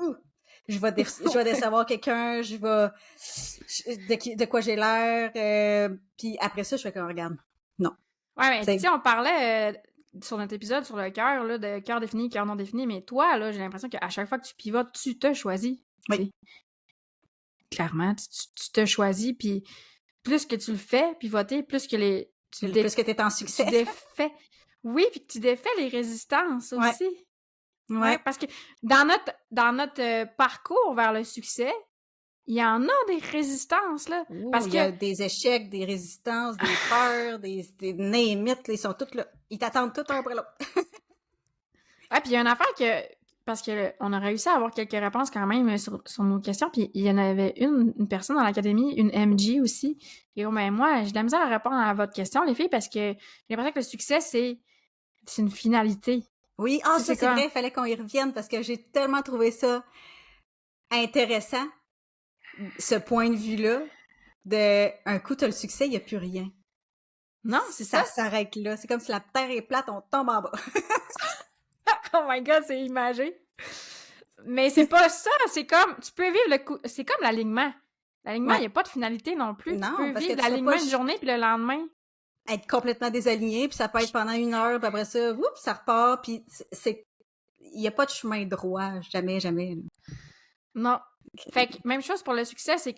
Speaker 1: je vais décevoir quelqu'un, de quoi j'ai l'air. Puis après ça, je fais comme regarde. Non.
Speaker 2: Ouais, mais tu
Speaker 1: C'est
Speaker 2: sais, on parlait sur notre épisode sur le cœur, là, de cœur défini, cœur non défini, mais toi, là, j'ai l'impression qu'à chaque fois que tu pivotes, tu te choisis. Tu
Speaker 1: oui.
Speaker 2: sais. Clairement, tu te choisis, puis plus que tu le fais, pivoter, plus que
Speaker 1: Plus que t'es en
Speaker 2: tu
Speaker 1: succès.
Speaker 2: défais. Oui, puis que tu défais les résistances
Speaker 1: Ouais.
Speaker 2: aussi.
Speaker 1: Ouais.
Speaker 2: Parce que dans notre parcours vers le succès, il y en a des résistances, là. Parce
Speaker 1: Il
Speaker 2: que
Speaker 1: y a des échecs, des résistances, des peurs, des name it, là, ils sont tous là. Ils t'attendent tous un après l'autre.
Speaker 2: ouais, puis il y a une affaire parce que on a réussi à avoir quelques réponses quand même sur nos questions, puis il y en avait une personne dans l'académie, une MG aussi. Et oh, ben moi, j'ai de la misère à répondre à votre question, les filles, parce que j'ai l'impression que le succès, c'est une finalité.
Speaker 1: Oui,
Speaker 2: Tu sais,
Speaker 1: ça
Speaker 2: c'est
Speaker 1: c'est
Speaker 2: comme...
Speaker 1: vrai, il fallait qu'on y revienne parce que j'ai tellement trouvé ça intéressant, ce point de vue-là, de un coup, t'as le succès, il n'y a plus rien.
Speaker 2: Non, c'est ça.
Speaker 1: Ça s'arrête là. C'est comme si la terre est plate, on tombe en bas.
Speaker 2: Oh my God, c'est imagé. Mais c'est pas ça, c'est comme... Tu peux vivre le coup... C'est comme l'alignement. L'alignement, il
Speaker 1: Ouais.
Speaker 2: n'y a pas de finalité non plus. Tu
Speaker 1: Non,
Speaker 2: peux
Speaker 1: parce que
Speaker 2: vivre
Speaker 1: tu vas pas
Speaker 2: l'alignement une journée, puis le lendemain...
Speaker 1: être complètement désaligné, puis ça peut être pendant 1 heure, puis après ça, oups, ça repart, puis il n'y a pas de chemin droit, jamais, jamais. Là.
Speaker 2: Non. Fait que même chose pour le succès, c'est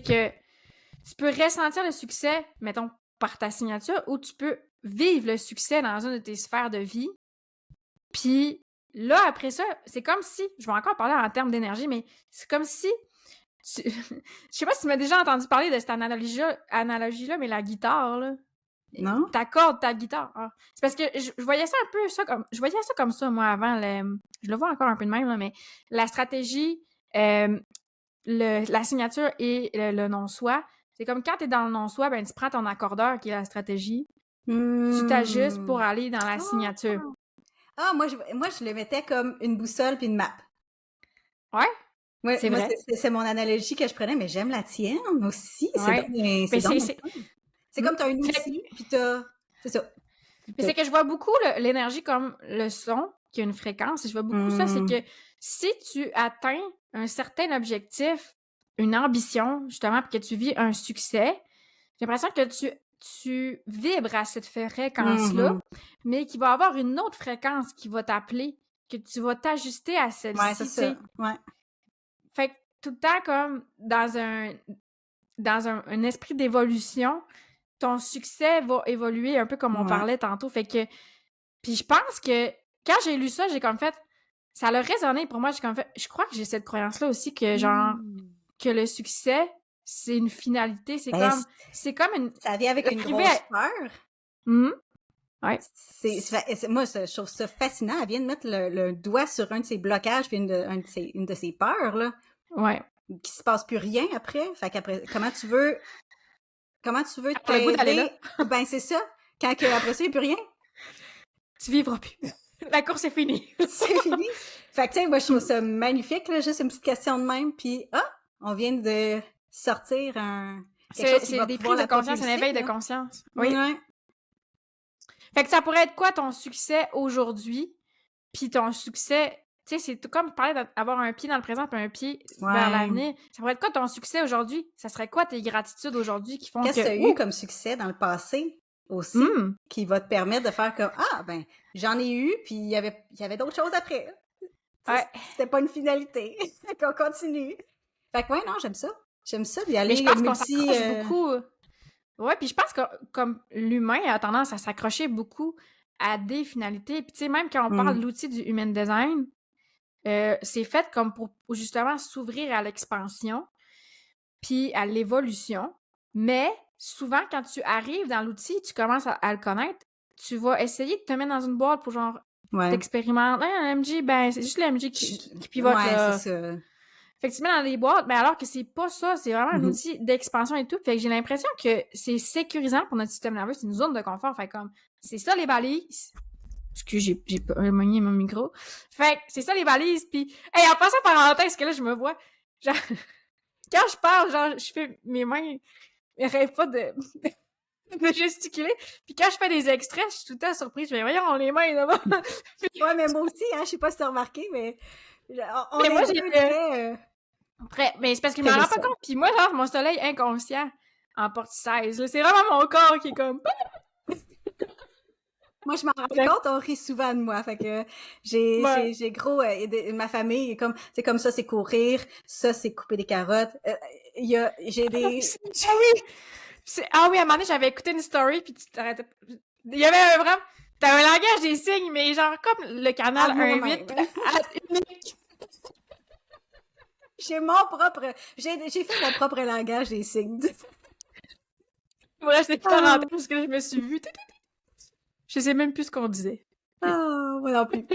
Speaker 2: que tu peux ressentir le succès, mettons, par ta signature, ou tu peux vivre le succès dans une de tes sphères de vie. Puis là, après ça, c'est comme si, je vais encore parler en termes d'énergie, mais c'est comme si, je sais pas si tu m'as déjà entendu parler de cette analogie-là, mais la guitare, là.
Speaker 1: Non?
Speaker 2: T'accordes ta guitare. Ah. C'est parce que je voyais ça un peu je voyais ça comme ça, moi, avant. Je le vois encore un peu de même, là, mais la stratégie, la signature et le non-soi, c'est comme quand t'es dans le non-soi, ben tu prends ton accordeur qui est la stratégie, tu t'ajustes pour aller dans la signature.
Speaker 1: Ah, moi, je le mettais comme une boussole puis une map.
Speaker 2: Ouais,
Speaker 1: Ouais,
Speaker 2: c'est
Speaker 1: moi,
Speaker 2: vrai.
Speaker 1: c'est mon analogie que je prenais, mais j'aime la tienne aussi.
Speaker 2: Ouais.
Speaker 1: C'est
Speaker 2: Ben,
Speaker 1: donc bien
Speaker 2: c'est
Speaker 1: fun. C'est comme t'as un outil, puis c'est ça.
Speaker 2: Mais c'est que je vois beaucoup l'énergie comme le son, qui a une fréquence, et je vois beaucoup ça, c'est que si tu atteins un certain objectif, une ambition, justement, puis que tu vis un succès, j'ai l'impression que tu vibres à cette fréquence-là, mais qu'il va y avoir une autre fréquence qui va t'appeler, que tu vas t'ajuster à celle-ci.
Speaker 1: Ouais, c'est ça. Ouais.
Speaker 2: Fait que tout le temps, comme dans un esprit d'évolution, ton succès va évoluer un peu comme on parlait tantôt. Fait que. Puis je pense que quand j'ai lu ça, j'ai comme fait. Ça a résonné pour moi. J'ai comme fait. Je crois que j'ai cette croyance-là aussi que, genre, que le succès, c'est une finalité. C'est comme une.
Speaker 1: Ça vient avec une grosse peur.
Speaker 2: Ouais.
Speaker 1: Moi, je trouve ça fascinant. Elle vient de mettre le doigt sur un de ses blocages puis une de ses peurs, là.
Speaker 2: Ouais.
Speaker 1: Qu'il se passe plus rien après. Fait qu'après, comment tu veux
Speaker 2: t'aider?
Speaker 1: Ben, c'est ça. Quand après ça, il n'y a plus rien.
Speaker 2: Tu vivras plus. La course est finie.
Speaker 1: C'est fini. Fait que, tu sais, moi, je trouve ça magnifique, là. Juste une petite question de même. Puis, on vient de sortir
Speaker 2: c'est des prises de conscience, un éveil de conscience. Oui.
Speaker 1: Ouais.
Speaker 2: Fait que ça pourrait être quoi ton succès aujourd'hui? Puis ton succès, tu sais, c'est comme parler d'avoir un pied dans le présent et un pied vers l'avenir. Ça pourrait être quoi ton succès aujourd'hui? Ça serait quoi tes gratitudes aujourd'hui qui font
Speaker 1: Qu'est-ce que tu as eu comme succès dans le passé aussi qui va te permettre de faire comme ben j'en ai eu, puis il y avait d'autres choses après. Ouais. C'était pas une finalité. Qu'on continue. Fait que non, j'aime ça. J'aime ça d'y aller.
Speaker 2: Mais je pense qu'on s'accroche beaucoup. Ouais, puis je pense que comme l'humain a tendance à s'accrocher beaucoup à des finalités. Puis tu sais, même quand on parle de l'outil du human design, c'est fait comme pour justement s'ouvrir à l'expansion puis à l'évolution. Mais souvent, quand tu arrives dans l'outil, tu commences à le connaître, tu vas essayer de te mettre dans une boîte pour genre t'expérimenter. Un MG, ben c'est juste le MG qui pivote.
Speaker 1: Ouais, c'est ça.
Speaker 2: Fait que tu mets dans des boîtes, mais alors que c'est pas ça, c'est vraiment un outil d'expansion et tout. Fait que j'ai l'impression que c'est sécurisant pour notre système nerveux, c'est une zone de confort. Fait comme, c'est ça les balises. Excuse, j'ai pas manié mon micro. Fait que c'est ça les balises, pis en passant parenthèse, que là, je me vois, genre, quand je parle, genre, je fais mes mains, elles rêvent pas de gesticuler. Puis quand je fais des extraits, je suis tout le temps surprise. Je fais, voyons, les mains là-bas.
Speaker 1: Ouais, mais moi aussi, je sais pas si t'as remarqué, mais
Speaker 2: mais moi, j'ai prêt. Mais c'est parce que je m'en rends pas compte. Puis moi, genre, mon soleil inconscient emporte 16. C'est vraiment mon corps qui est comme...
Speaker 1: Moi, je m'en rends compte, on rit souvent de moi. Fait que j'ai gros... ma famille, c'est comme ça, c'est courir. Ça, c'est couper des carottes. J'ai des...
Speaker 2: Ah oui, à un moment donné, j'avais écouté une story, puis tu t'arrêtais... Il y avait vraiment... T'avais un langage des signes, mais genre comme le canal 1-8.
Speaker 1: J'ai fait mon propre langage des signes.
Speaker 2: Bref, c'est pas rentré parce que je me suis vue. Je sais même plus ce qu'on disait.
Speaker 1: Moi non plus.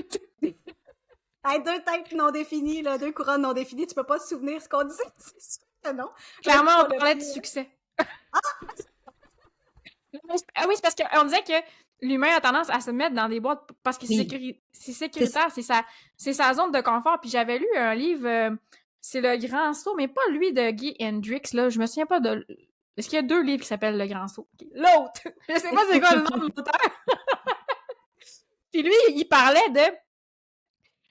Speaker 1: Hey, 2 têtes non définies, là, 2 couronnes non définies, tu peux pas te souvenir ce qu'on disait, c'est sûr que non.
Speaker 2: Clairement, on parlait de succès. Ah oui, c'est parce qu'on disait que l'humain a tendance à se mettre dans des boîtes parce que c'est sécuritaire, c'est sa zone de confort. Puis j'avais lu un livre, c'est Le Grand Saut, mais pas lui de Guy Hendrix, là. Je me souviens pas de... Est-ce qu'il y a 2 livres qui s'appellent Le Grand Saut? L'autre! Je sais pas c'est quoi le nom de l'auteur. Puis lui, il parlait de...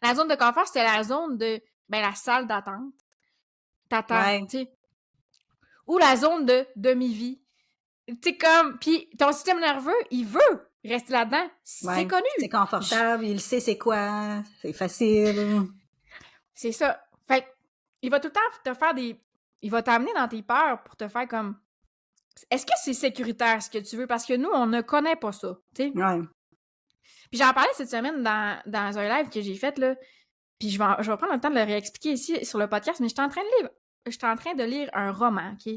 Speaker 2: La zone de confort, c'était la zone de... la salle d'attente. T'attends, tu sais. Ou la zone de demi-vie. Tu sais, comme... Puis ton système nerveux, il veut rester là-dedans. C'est connu.
Speaker 1: C'est confortable, il sait c'est quoi, c'est facile.
Speaker 2: C'est ça. Fait il va tout le temps te faire des... Il va t'amener dans tes peurs pour te faire comme... Est-ce que c'est sécuritaire ce que tu veux? Parce que nous, on ne connaît pas ça, tu sais.
Speaker 1: Ouais.
Speaker 2: Puis j'en parlais cette semaine dans un live que j'ai fait, là. Puis je vais prendre le temps de le réexpliquer ici sur le podcast, mais j'étais en train de lire un roman, OK?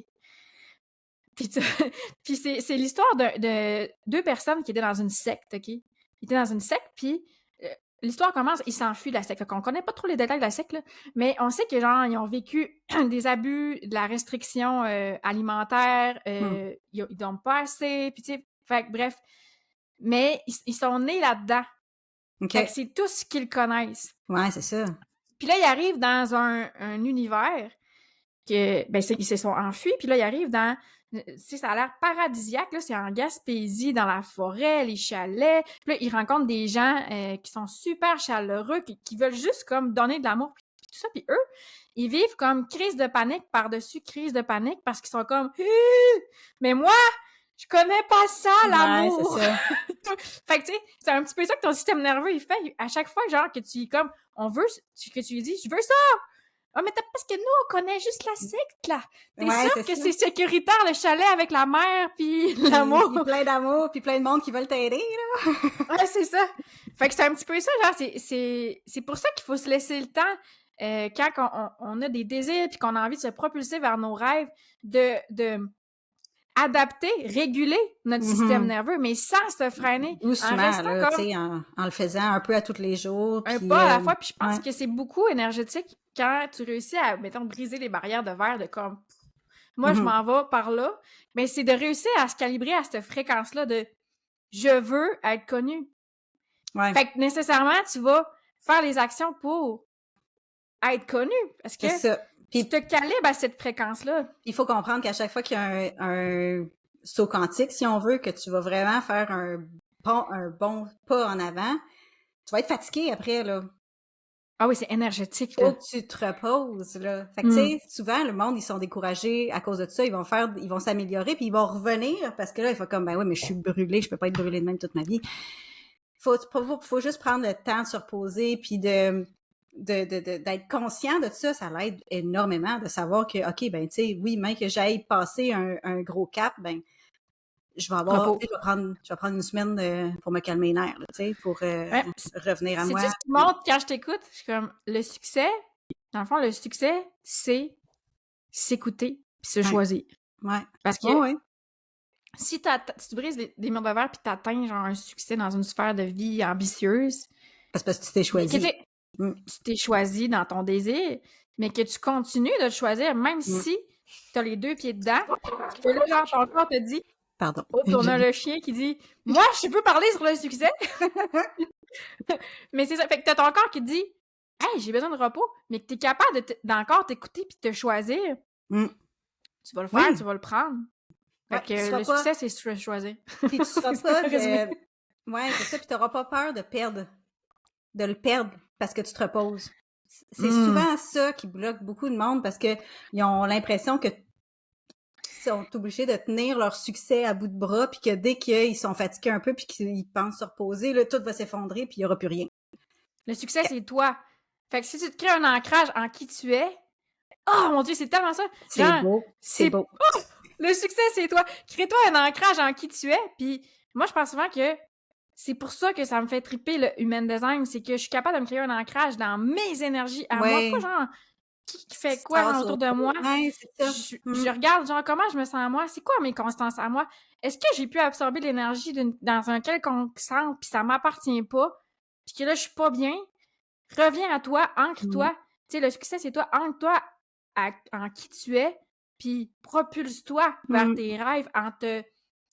Speaker 2: Puis c'est l'histoire de 2 personnes qui étaient dans une secte, OK? Ils étaient dans une secte, puis l'histoire commence, ils s'enfuient de la secte. Fait qu'on connaît pas trop les détails de la secte, là, mais on sait que, genre, ils ont vécu des abus, de la restriction alimentaire, ils dorment pas assez, puis tu sais, fait que bref. Mais ils sont nés là-dedans.
Speaker 1: Okay.
Speaker 2: Fait que c'est tout ce qu'ils connaissent.
Speaker 1: Ouais, c'est ça.
Speaker 2: Puis là, ils arrivent dans un univers ils se sont enfuis, puis là, ils arrivent dans... Tu sais, ça a l'air paradisiaque, là, c'est en Gaspésie, dans la forêt, les chalets. Puis là, ils rencontrent des gens qui sont super chaleureux, qui veulent juste comme donner de l'amour, puis tout ça. Puis eux, ils vivent comme crise de panique par-dessus crise de panique parce qu'ils sont comme « Mais moi, je connais pas ça, l'amour! »
Speaker 1: Ouais, c'est ça.
Speaker 2: Fait que, tu sais, c'est un petit peu ça que ton système nerveux, il fait. À chaque fois, genre, que tu comme, que tu lui dis « Je veux ça! » Ah, mais parce que nous, on connaît juste la secte, là. T'es
Speaker 1: Ouais,
Speaker 2: sûr
Speaker 1: c'est
Speaker 2: que
Speaker 1: ça.
Speaker 2: c'est sécuritaire, le chalet avec la mer, puis
Speaker 1: Puis
Speaker 2: l'amour?
Speaker 1: plein d'amour, puis plein de monde qui veulent t'aider, là.
Speaker 2: Ouais, c'est ça. Fait que c'est un petit peu ça, genre, c'est pour ça qu'il faut se laisser le temps, quand on a des désirs, puis qu'on a envie de se propulser vers nos rêves, de adapter, réguler notre système nerveux, mais sans se freiner, en
Speaker 1: Doucement,
Speaker 2: restant
Speaker 1: là, tu
Speaker 2: comme
Speaker 1: sais, en le faisant un peu à tous les jours,
Speaker 2: un
Speaker 1: puis
Speaker 2: pas à la fois. Puis je pense
Speaker 1: ouais.
Speaker 2: que c'est beaucoup énergétique quand tu réussis à, mettons, briser les barrières de verre de comme moi, je m'en vais par là. Mais c'est de réussir à se calibrer à cette fréquence-là de je veux être connu.
Speaker 1: Ouais.
Speaker 2: Fait que nécessairement, tu vas faire les actions pour être connu. Parce que
Speaker 1: C'est ça. Puis,
Speaker 2: tu te calibres à cette fréquence-là.
Speaker 1: il faut comprendre qu'à chaque fois qu'il y a un saut quantique, si on veut, que tu vas vraiment faire un bon pas en avant, tu vas être fatigué après, là.
Speaker 2: Ah oui, c'est énergétique,
Speaker 1: Faut
Speaker 2: là.
Speaker 1: que tu te reposes, là. Fait que, tu sais, souvent, le monde, ils sont découragés à cause de ça. Ils vont s'améliorer, puis ils vont revenir parce que là, il faut comme, ben oui, mais je suis brûlée, je peux pas être brûlée de même toute ma vie. Faut juste prendre le temps de se reposer, puis d'être conscient de ça, ça l'aide énormément de savoir que, OK, ben, tu sais, oui, même que j'aille passer un gros cap, ben, je vais
Speaker 2: Repos.
Speaker 1: je vais prendre une semaine pour me calmer les nerfs, tu sais, pour
Speaker 2: Ouais.
Speaker 1: revenir à
Speaker 2: C'est
Speaker 1: moi.
Speaker 2: tout ce qui montre quand je t'écoute. Je suis comme, le succès, dans le fond, le succès, c'est s'écouter puis se choisir.
Speaker 1: Ouais.
Speaker 2: Parce que
Speaker 1: Ouais.
Speaker 2: si tu brises des murs de verre puis t'atteins genre un succès dans une sphère de vie ambitieuse,
Speaker 1: Parce que tu t'es choisi.
Speaker 2: tu t'es choisi dans ton désir, mais que tu continues de te choisir même si t'as les deux pieds dedans, que là, genre, ton corps te dit,
Speaker 1: Pardon.
Speaker 2: oh, puis on a le chien qui dit, moi, je peux parler sur le succès. Mais c'est ça. Fait que t'as ton corps qui te dit, hey, j'ai besoin de repos, mais que t'es capable d'encore t'écouter puis de te choisir. Tu vas le faire, tu vas le prendre. Fait que le succès, c'est choisir.
Speaker 1: Puis tu seras pas Ouais, c'est ça. Puis t'auras pas peur de le perdre parce que tu te reposes. C'est souvent ça qui bloque beaucoup de monde parce que ils ont l'impression que sont obligés de tenir leur succès à bout de bras, puis que dès qu'ils sont fatigués un peu, puis qu'ils pensent se reposer, là, tout va s'effondrer, puis il n'y aura plus rien.
Speaker 2: Le succès, c'est toi. Fait que si tu te crées un ancrage en qui tu es, oh mon Dieu, c'est tellement ça.
Speaker 1: C'est beau. C'est beau.
Speaker 2: Oh, le succès, c'est toi. Crée-toi un ancrage en qui tu es. Puis moi, je pense souvent que c'est pour ça que ça me fait triper le human design, c'est que je suis capable de me créer un ancrage dans mes énergies à moi, pas genre qui fait quoi autour de moi.
Speaker 1: Ouais, c'est ça.
Speaker 2: Je regarde genre comment je me sens à moi, c'est quoi mes constances à moi. Est-ce que j'ai pu absorber l'énergie dans un quelconque sens puis ça m'appartient pas, puis que là je suis pas bien? Reviens à toi, ancre-toi. Tu sais, le succès, c'est toi, ancre-toi en qui tu es, puis propulse-toi vers tes rêves en te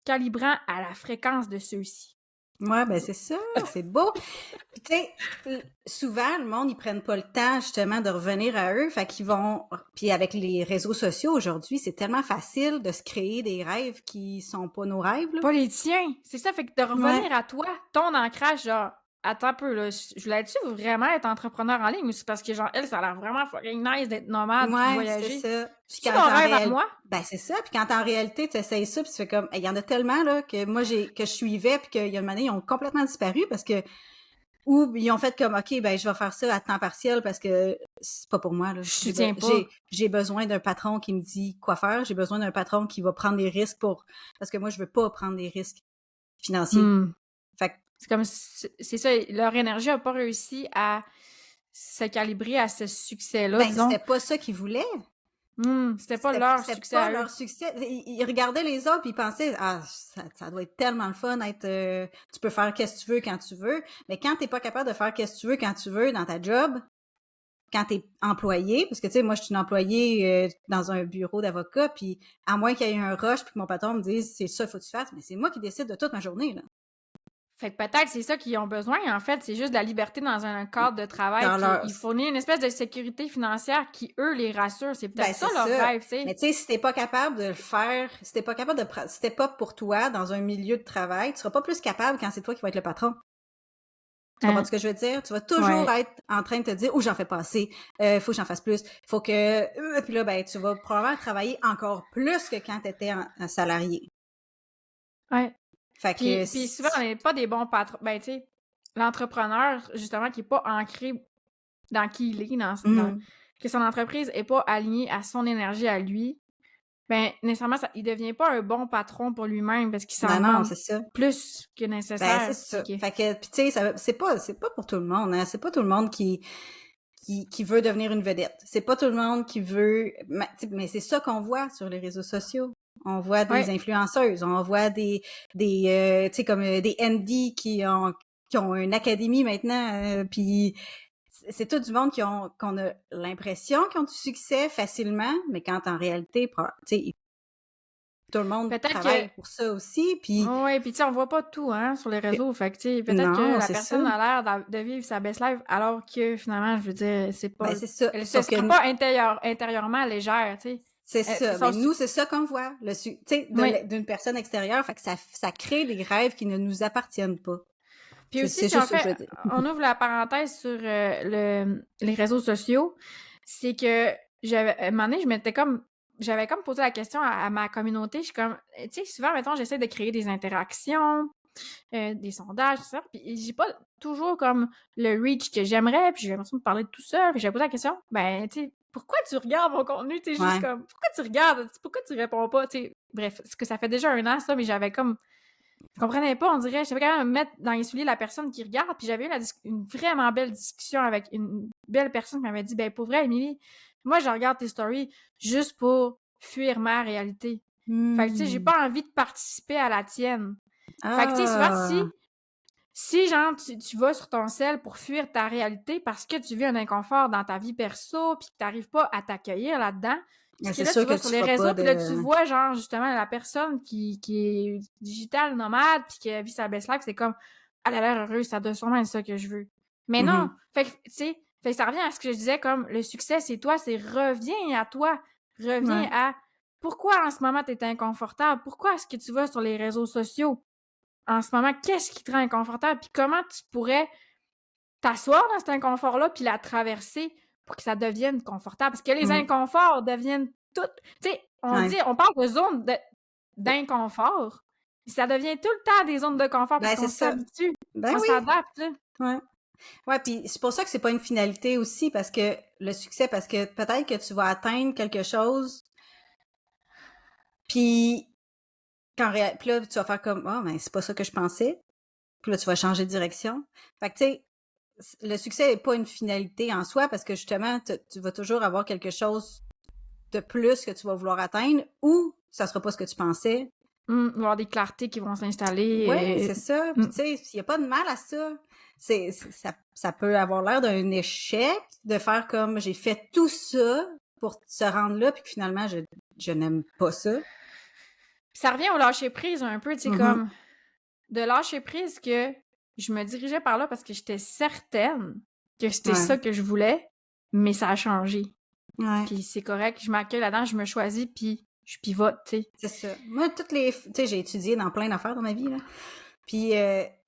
Speaker 2: calibrant à la fréquence de ceux-ci.
Speaker 1: Ouais, ben c'est ça, c'est beau. Puis tu sais, souvent, le monde, ils prennent pas le temps, justement, de revenir à eux, fait qu'ils vont... Puis avec les réseaux sociaux, aujourd'hui, c'est tellement facile de se créer des rêves qui sont pas nos rêves, là.
Speaker 2: Pas les tiens! C'est ça, fait que de revenir à toi, ton ancrage, genre... Attends un peu, là, je voulais-tu vraiment être entrepreneur en ligne ou c'est parce que, genre, elle, ça a l'air vraiment fucking nice d'être nomade puis de voyager?
Speaker 1: C'est ça.
Speaker 2: C'est mon rêve à moi?
Speaker 1: Ben, c'est ça. Puis quand en réalité, tu essayes ça, puis tu fais comme, il y en a tellement, là, que moi, que je suivais, puis qu'il y a une année, ils ont complètement disparu parce que, ou ils ont fait comme, OK, ben, je vais faire ça à temps partiel parce que c'est pas pour moi, là.
Speaker 2: Je soutiens pas.
Speaker 1: J'ai besoin d'un patron qui me dit quoi faire. J'ai besoin d'un patron qui va prendre des risques parce que moi, je veux pas prendre des risques financiers. Fait que,
Speaker 2: c'est comme, c'est ça, leur énergie n'a pas réussi à se calibrer à ce succès-là,
Speaker 1: ben,
Speaker 2: disons.
Speaker 1: c'était pas ça qu'ils voulaient.
Speaker 2: C'était pas leur succès.
Speaker 1: C'était pas leur succès. Ils regardaient les autres puis ils pensaient, ah, ça doit être tellement le fun d'être, tu peux faire qu'est-ce que tu veux quand tu veux. Mais quand t'es pas capable de faire qu'est-ce que tu veux quand tu veux dans ta job, quand t'es employé, parce que tu sais, moi je suis une employée dans un bureau d'avocat, puis à moins qu'il y ait un rush puis que mon patron me dise c'est ça, il faut que tu fasses, mais c'est moi qui décide de toute ma journée, là.
Speaker 2: Fait que peut-être c'est ça qu'ils ont besoin, en fait, c'est juste de la liberté dans un cadre de travail,
Speaker 1: Dans
Speaker 2: puis
Speaker 1: leur...
Speaker 2: ils fournissent une espèce de sécurité financière qui, eux, les rassure. C'est
Speaker 1: Ben,
Speaker 2: peut-être ça
Speaker 1: c'est
Speaker 2: leur
Speaker 1: ça.
Speaker 2: rêve, tu sais.
Speaker 1: Mais tu sais, si t'es pas capable de le faire, si t'es pas capable de... Si t'es pas pour toi dans un milieu de travail, tu seras pas plus capable quand c'est toi qui vas être le patron. Tu comprends
Speaker 2: Hein?
Speaker 1: ce que je veux dire? Tu vas toujours
Speaker 2: Ouais.
Speaker 1: être en train de te dire « Oh, j'en fais pas assez. Faut que j'en fasse plus. Faut que... Puis là, ben, tu vas probablement travailler encore plus que quand t'étais un salarié.
Speaker 2: Ouais.
Speaker 1: Fait que...
Speaker 2: Puis souvent, on n'est pas des bons patrons. Ben, tu sais, l'entrepreneur, justement, qui est pas ancré dans qui il est, que son entreprise est pas alignée à son énergie à lui, ben, nécessairement, il devient pas un bon patron pour lui-même parce qu'il s'en
Speaker 1: Non,
Speaker 2: demande
Speaker 1: c'est ça.
Speaker 2: plus que
Speaker 1: Ben, c'est
Speaker 2: nécessaire.
Speaker 1: ça. Fait que, puis tu sais, c'est pas pour tout le monde, hein. C'est pas tout le monde qui veut devenir une vedette. C'est pas tout le monde qui veut... Mais c'est ça qu'on voit sur les réseaux sociaux. On voit des
Speaker 2: Ouais.
Speaker 1: influenceuses, on voit des tu sais, comme des ND qui ont une académie maintenant, puis c'est tout du monde qu'on a l'impression qu'ils ont du succès facilement, mais quand en réalité, tu sais, tout le monde
Speaker 2: Peut-être
Speaker 1: travaille
Speaker 2: que...
Speaker 1: pour ça aussi, puis
Speaker 2: Ouais, puis tu sais, on voit pas tout, hein, sur les réseaux. Fait que, tu sais, peut-être que
Speaker 1: non,
Speaker 2: la
Speaker 1: c'est ça.
Speaker 2: personne a l'air de vivre sa best life alors que, finalement, je veux dire, c'est pas...
Speaker 1: Ben, c'est ça.
Speaker 2: Elle se
Speaker 1: Sauf
Speaker 2: sent
Speaker 1: que
Speaker 2: pas intérieurement légère, tu sais.
Speaker 1: c'est ça.
Speaker 2: Son
Speaker 1: Mais nous, c'est ça qu'on voit. Tu sais,
Speaker 2: Oui.
Speaker 1: d'une personne extérieure, fait que ça crée des rêves qui ne nous appartiennent pas.
Speaker 2: Puis aussi,
Speaker 1: C'est
Speaker 2: si on
Speaker 1: juste ça que je veux
Speaker 2: fait,
Speaker 1: dire.
Speaker 2: on ouvre la parenthèse sur les réseaux sociaux, c'est que à un moment donné, j'avais comme posé la question à ma communauté. Je suis comme, tu sais, souvent, mettons, j'essaie de créer des interactions, des sondages, tout ça, puis j'ai pas toujours comme le reach que j'aimerais, puis j'ai l'impression de parler de tout seul, puis j'ai posé la question, ben, tu sais, pourquoi tu regardes mon contenu? Tu sais, juste
Speaker 1: Ouais.
Speaker 2: comme, pourquoi tu regardes? Pourquoi tu réponds pas? Tu sais, bref, parce que ça fait déjà 1 an, ça, mais j'avais comme je comprenais pas, on dirait. Je savais quand même me mettre dans les souliers la personne qui regarde. Puis j'avais eu une vraiment belle discussion avec une belle personne qui m'avait dit, ben pour vrai, Émilie, moi je regarde tes stories juste pour fuir ma réalité. Fait que tu sais, j'ai pas envie de participer à la tienne. Fait que tu sais, souvent
Speaker 1: Ah!
Speaker 2: si genre tu vas sur ton sel pour fuir ta réalité parce que tu vis un inconfort dans ta vie perso puis que t'arrives pas à t'accueillir là-dedans, puis que
Speaker 1: C'est
Speaker 2: là, tu
Speaker 1: sûr que
Speaker 2: vas
Speaker 1: tu
Speaker 2: sur les
Speaker 1: feras pas
Speaker 2: réseaux, puis là, tu
Speaker 1: de...
Speaker 2: vois, genre, justement, la personne qui est digitale, nomade, puis qui vit sa best life, c'est comme, elle a l'air heureuse, ça doit sûrement être ça que je veux. Mais non! Fait que, tu sais, fait que ça revient à ce que je disais, comme, le succès, c'est toi, c'est reviens à toi. Reviens
Speaker 1: Ouais.
Speaker 2: à pourquoi en ce moment t'es inconfortable? Pourquoi est-ce que tu vas sur les réseaux sociaux? En ce moment, qu'est-ce qui te rend inconfortable? Puis comment tu pourrais t'asseoir dans cet inconfort-là puis la traverser pour que ça devienne confortable. Parce que les inconforts deviennent tout... Tu sais, on parle de zones d'inconfort, puis ça devient tout le temps des zones de confort parce
Speaker 1: Ben, c'est
Speaker 2: qu'on
Speaker 1: ça.
Speaker 2: s'habitue,
Speaker 1: Ben
Speaker 2: on
Speaker 1: oui.
Speaker 2: s'adapte, là.
Speaker 1: Ouais. Ouais, puis c'est pour ça que c'est pas une finalité aussi, parce que le succès, parce que peut-être que tu vas atteindre quelque chose, puis puis là, tu vas faire comme, ah, ben, c'est pas ça que je pensais. Puis là, tu vas changer de direction. Fait que, tu sais, le succès est pas une finalité en soi, parce que justement, tu vas toujours avoir quelque chose de plus que tu vas vouloir atteindre, ou ça sera pas ce que tu pensais.
Speaker 2: Il va y avoir des clartés qui vont s'installer.
Speaker 1: Ouais, c'est ça. Puis tu sais, il y a pas de mal à ça. Ça peut avoir l'air d'un échec de faire comme j'ai fait tout ça pour se rendre là, puis que finalement, je n'aime pas ça.
Speaker 2: Ça revient au lâcher-prise un peu, tu sais, comme de lâcher prise que je me dirigeais par là parce que j'étais certaine que c'était ça que je voulais, mais ça a changé.
Speaker 1: Ouais.
Speaker 2: Puis c'est correct, je m'accueille là-dedans, je me choisis, puis je pivote, tu sais.
Speaker 1: C'est ça. Moi, tu sais, j'ai étudié dans plein d'affaires dans ma vie, là. Puis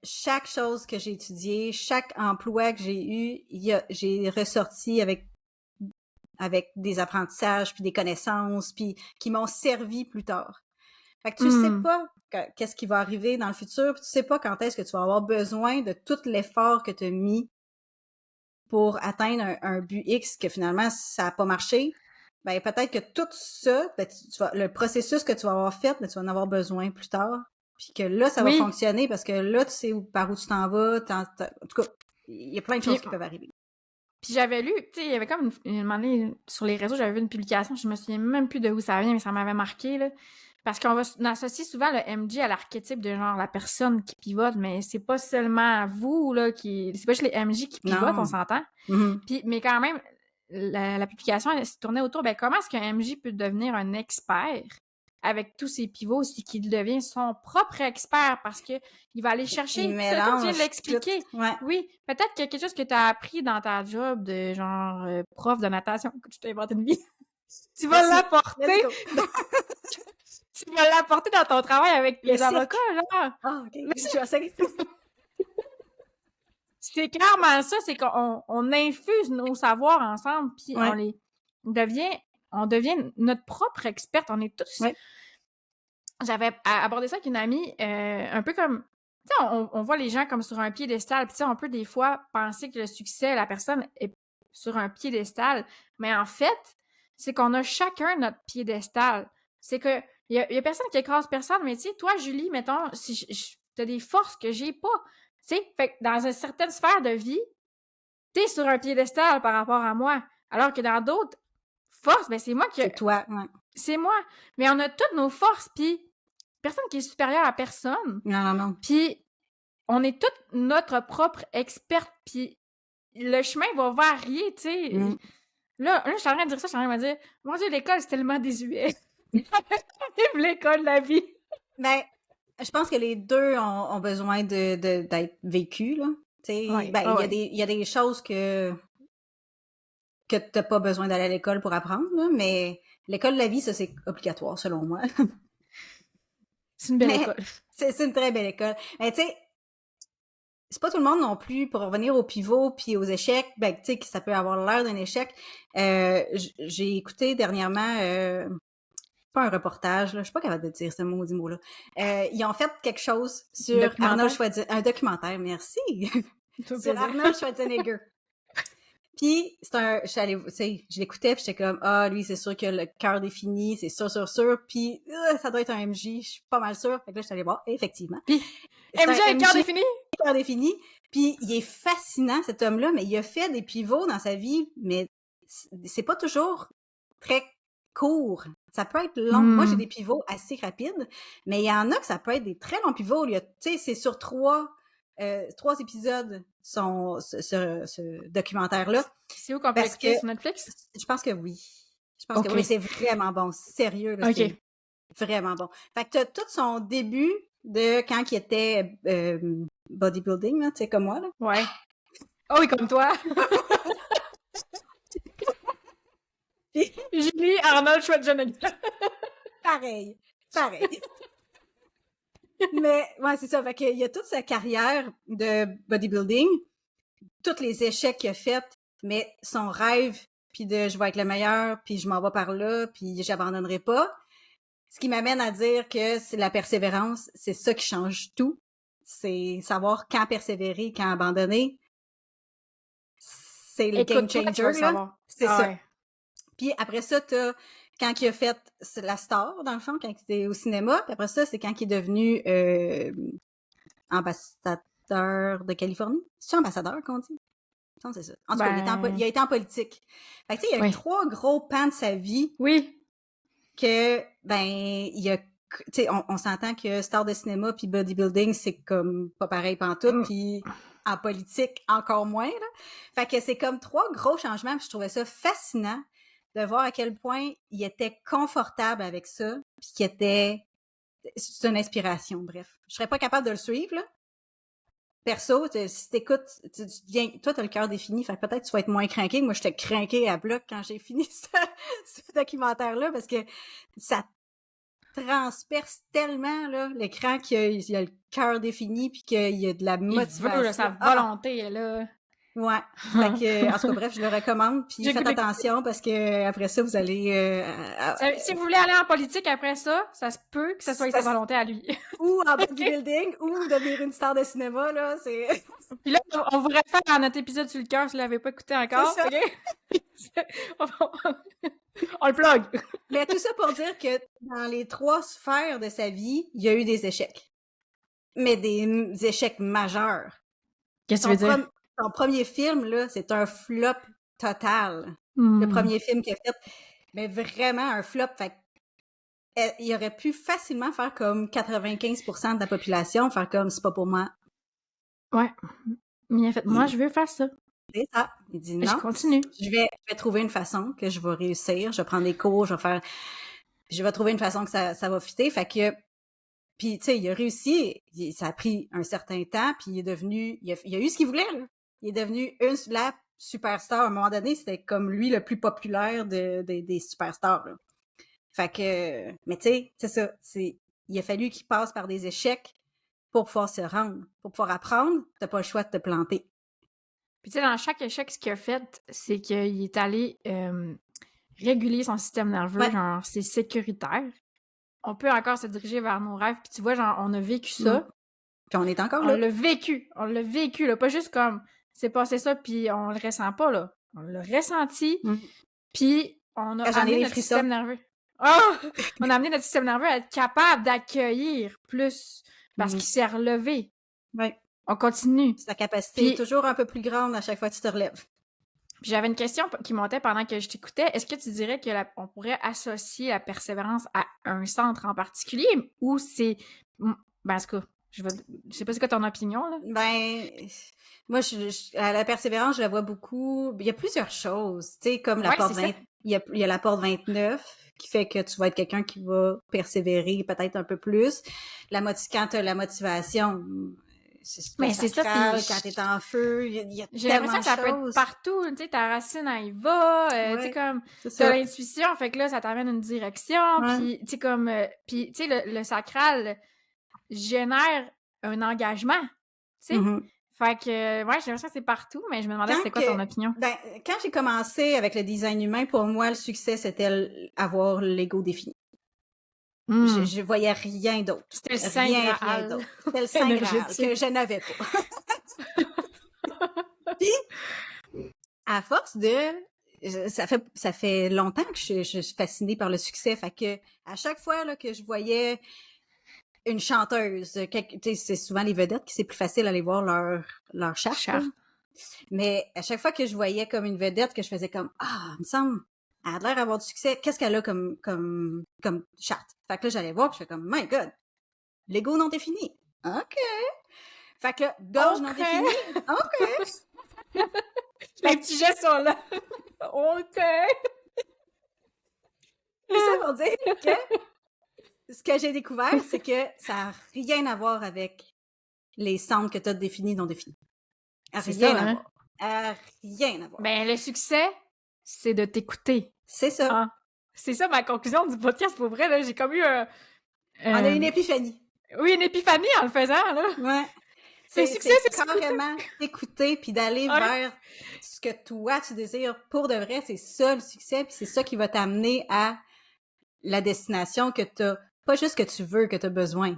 Speaker 1: chaque chose que j'ai étudiée, chaque emploi que j'ai eu, j'ai ressorti avec des apprentissages, puis des connaissances, puis qui m'ont servi plus tard. Fait que tu sais pas qu'est-ce qui va arriver dans le futur, puis tu sais pas quand est-ce que tu vas avoir besoin de tout l'effort que tu as mis pour atteindre un but X que finalement, ça n'a pas marché. Ben peut-être que tout ça, ben, le processus que tu vas avoir fait, ben, tu vas en avoir besoin plus tard. Puis que là, ça va fonctionner parce que là, tu sais par où tu t'en vas. En tout cas, il y a plein de choses qui peuvent arriver.
Speaker 2: Puis j'avais lu, tu sais, il y avait comme une moment donné, sur les réseaux, j'avais vu une publication, je me souviens même plus de où ça vient, mais ça m'avait marqué, là. Parce qu'on associe souvent le MG à l'archétype de genre la personne qui pivote, mais c'est pas seulement vous, là, c'est pas juste les MJ qui pivotent, on s'entend. Puis, mais quand même, la publication, elle se tournait autour, ben comment est-ce qu'un MJ peut devenir un expert avec tous ses pivots, c'est qu'il devient son propre expert parce que il va aller chercher.
Speaker 1: Il
Speaker 2: Toi, tu viens
Speaker 1: mélange
Speaker 2: de l'expliquer.
Speaker 1: tout. Ouais.
Speaker 2: Oui, peut-être qu'il y a quelque chose que tu as appris dans ta job de genre prof de natation. Écoute, je t'ai inventé une vie. Tu vas
Speaker 1: Merci.
Speaker 2: l'apporter.
Speaker 1: Let's go.
Speaker 2: Tu vas l'apporter dans ton travail avec
Speaker 1: Le
Speaker 2: les
Speaker 1: cirque.
Speaker 2: avocats, genre.
Speaker 1: Ah, OK. Je sais.
Speaker 2: C'est clairement ça, c'est qu'on infuse nos savoirs ensemble, puis
Speaker 1: Ouais.
Speaker 2: on devient notre propre experte. On est tous.
Speaker 1: Ouais.
Speaker 2: J'avais abordé ça avec une amie, un peu comme. Tu sais, on voit les gens comme sur un piédestal, puis tu sais, on peut des fois penser que le succès, la personne est sur un piédestal, mais en fait, c'est qu'on a chacun notre piédestal. C'est que il y a personne qui écrase personne, mais tu sais, toi, Julie, mettons, si t'as des forces que j'ai pas. Tu sais, fait que dans une certaine sphère de vie, t'es sur un piédestal par rapport à moi. Alors que dans d'autres forces, ben c'est moi qui...
Speaker 1: C'est toi, ouais.
Speaker 2: C'est moi. Mais on a toutes nos forces, puis personne qui est supérieur à personne.
Speaker 1: Non.
Speaker 2: Puis on est toutes notre propre experte, puis le chemin va varier, tu sais.
Speaker 1: Mm.
Speaker 2: Là, je suis en train de dire ça, je suis en train de me dire, mon Dieu, l'école, c'est tellement désuet. Vive l'école, la vie.
Speaker 1: Ben, je pense que les deux ont besoin d'être vécus, là.
Speaker 2: Ouais,
Speaker 1: ben, il y a des choses que t'as pas besoin d'aller à l'école pour apprendre, là, mais l'école de la vie, ça, c'est obligatoire, selon moi.
Speaker 2: C'est une belle école.
Speaker 1: C'est une très belle école. Mais tu sais, c'est pas tout le monde non plus, pour revenir au pivot puis aux échecs, ben, tu sais, que ça peut avoir l'air d'un échec. J'ai écouté dernièrement, pas un reportage, là, je suis pas capable de dire ce maudit mot-là. Ils ont fait quelque chose sur Arnold Schwarzenegger. Un documentaire, merci! Sur Arnold Schwarzenegger. Puis, je l'écoutais, puis j'étais comme, lui, c'est sûr que le cœur défini, c'est sûr. Puis, ça doit être un MJ, je suis pas mal sûre. Fait que là, je suis allée voir, effectivement.
Speaker 2: Puis, MJ a le cœur défini?
Speaker 1: Cœur défini. Puis, il est fascinant, cet homme-là, mais il a fait des pivots dans sa vie, mais c'est pas toujours très court. Ça peut être long. Moi, j'ai des pivots assez rapides, mais il y en a que ça peut être des très longs pivots. Tu sais, c'est sur 3 épisodes, ce documentaire-là.
Speaker 2: C'est où qu'on peut l'écouter, sur Netflix?
Speaker 1: Je pense que oui. Je pense que oui, c'est vraiment bon. Sérieux, là, c'est vraiment bon. Fait que t'as tout son début de quand il était bodybuilding, là, tu sais, comme moi, là.
Speaker 2: Ouais. Oh oui, comme toi! Julie Arnold Schwarzenegger.
Speaker 1: Pareil. Mais, ouais, c'est ça. Fait qu'il y a toute sa carrière de bodybuilding, tous les échecs qu'il a faits, mais son rêve, puis de je vais être le meilleur, puis je m'en vais par là, puis j'abandonnerai pas. Ce qui m'amène à dire que c'est la persévérance, c'est ça qui change tout. C'est savoir quand persévérer, quand abandonner. C'est le game changer, là. C'est ça. Ouais. Puis après ça, quand il a fait la star, dans le fond, quand il était au cinéma, puis après ça, c'est quand il est devenu ambassadeur de Californie. C'est ambassadeur qu'on dit? Non, c'est ça. En tout cas, il a été en politique. Fait que tu sais, il y a 3 gros pans de sa vie.
Speaker 2: Oui.
Speaker 1: Que, il a... Tu sais, on s'entend que star de cinéma puis bodybuilding, c'est comme pas pareil pantoute, puis en politique, encore moins, là. Fait que c'est comme 3 gros changements, puis je trouvais ça fascinant de voir à quel point il était confortable avec ça, puis qu'il était... C'est une inspiration, bref. Je serais pas capable de le suivre, là. Perso, si t'écoutes, toi, t'as le cœur défini, fait que peut-être tu vas être moins craqué. Moi, j'étais craquée à bloc quand j'ai fini ce documentaire-là, parce que ça transperce tellement, là, l'écran qu'il y a le cœur défini, puis qu'il y a de la motivation.
Speaker 2: Il veut, sa volonté, là.
Speaker 1: Ouais. Fait que, en tout cas, bref, je le recommande. Puis faites attention parce que après ça, vous allez...
Speaker 2: si vous voulez aller en politique après ça, ça se peut que ça soit sa volonté à lui.
Speaker 1: Ou en bodybuilding, ou devenir une star de cinéma, là, c'est...
Speaker 2: Puis là, on vous réfère à notre épisode sur le cœur si vous ne l'avez pas écouté encore. On le plug.
Speaker 1: Mais tout ça pour dire que dans les 3 sphères de sa vie, il y a eu des échecs. Mais des échecs majeurs.
Speaker 2: Qu'est-ce que tu veux dire?
Speaker 1: Son premier film, là, c'est un flop total. Le premier film qu'il a fait. Mais vraiment un flop. Fait il aurait pu facilement faire comme 95% de la population, faire comme c'est pas pour moi.
Speaker 2: Ouais. Mais en fait, moi, je veux faire ça.
Speaker 1: C'est ça. Il dit non.
Speaker 2: Je continue.
Speaker 1: Je vais trouver une façon que je vais réussir. Je vais prendre des cours, je vais faire. Puis je vais trouver une façon que ça va fitter. Fait que, puis tu sais, il a réussi. Ça a pris un certain temps, puis il est devenu, il a eu ce qu'il voulait, là. Il est devenu la superstar. À un moment donné, c'était comme lui le plus populaire des superstars, là. Fait que, mais tu sais, c'est ça. Il a fallu qu'il passe par des échecs pour pouvoir se rendre, pour pouvoir apprendre. T'as pas le choix de te planter.
Speaker 2: Puis tu sais, dans chaque échec, ce qu'il a fait, c'est qu'il est allé réguler son système nerveux, genre c'est sécuritaire. On peut encore se diriger vers nos rêves, puis tu vois, genre, on a vécu ça.
Speaker 1: Puis on est encore là.
Speaker 2: On l'a vécu, là, pas juste comme, c'est passé ça, puis on le ressent pas, là. On l'a ressenti, puis on a amené notre système nerveux. On a amené notre système nerveux à être capable d'accueillir plus, parce qu'il s'est relevé.
Speaker 1: Ouais.
Speaker 2: On continue.
Speaker 1: Sa capacité est toujours un peu plus grande à chaque fois que tu te relèves.
Speaker 2: Puis j'avais une question qui montait pendant que je t'écoutais. Est-ce que tu dirais que on pourrait associer la persévérance à un centre en particulier, ou c'est... Ben, en tout cas, je sais pas c'est quoi ton opinion, là?
Speaker 1: Ben, moi, à la persévérance, je la vois beaucoup. Il y a plusieurs choses, tu sais, comme la porte 20. Il y a la porte 29 qui fait que tu vas être quelqu'un qui va persévérer peut-être un peu plus. Quand tu as la motivation, c'est ça, quand t'es en feu, il y a
Speaker 2: j'ai
Speaker 1: tellement
Speaker 2: l'impression que ça peut être partout, tu sais, ta racine, elle y va, tu sais, comme, t'as l'intuition, fait que là, ça t'amène une direction, puis, tu sais, comme, puis, tu sais, le sacral génère un engagement, tu sais. Fait que, ouais, j'ai l'impression que c'est partout, mais je me demandais c'était quoi ton opinion.
Speaker 1: Ben, quand j'ai commencé avec le design humain, pour moi, le succès, c'était avoir l'ego défini. Je voyais rien d'autre.
Speaker 2: C'était le Saint Graal.
Speaker 1: C'était le Saint Graal que je n'avais pas. Puis, à force ça fait longtemps que je suis fascinée par le succès. Fait que, à chaque fois là, que je voyais une chanteuse, c'est souvent les vedettes qui c'est plus facile d'aller voir leur charte. Mais à chaque fois que je voyais comme une vedette, que je faisais comme, il me semble, elle a l'air d'avoir du succès. Qu'est-ce qu'elle a comme charte? Fait que là, j'allais voir, puis je fais comme, my God, l'ego non défini. OK. Fait que gorge non définie. OK.
Speaker 2: Les petits gestes sont là. OK.
Speaker 1: Et ça pour dire que ce que j'ai découvert, c'est que ça n'a rien à voir avec les centres que tu as définis, non définis. Rien à voir. Rien à voir.
Speaker 2: Ben, le succès, c'est de t'écouter.
Speaker 1: C'est ça.
Speaker 2: C'est ça ma conclusion du podcast, pour vrai, là. J'ai comme eu
Speaker 1: on a une épiphanie.
Speaker 2: Oui, une épiphanie en le faisant, là.
Speaker 1: Ouais.
Speaker 2: C'est succès, c'est
Speaker 1: carrément t'écouter puis d'aller vers ce que toi tu désires pour de vrai. C'est ça le succès, puis c'est ça qui va t'amener à la destination que t'as, pas juste que tu veux, que t'as besoin.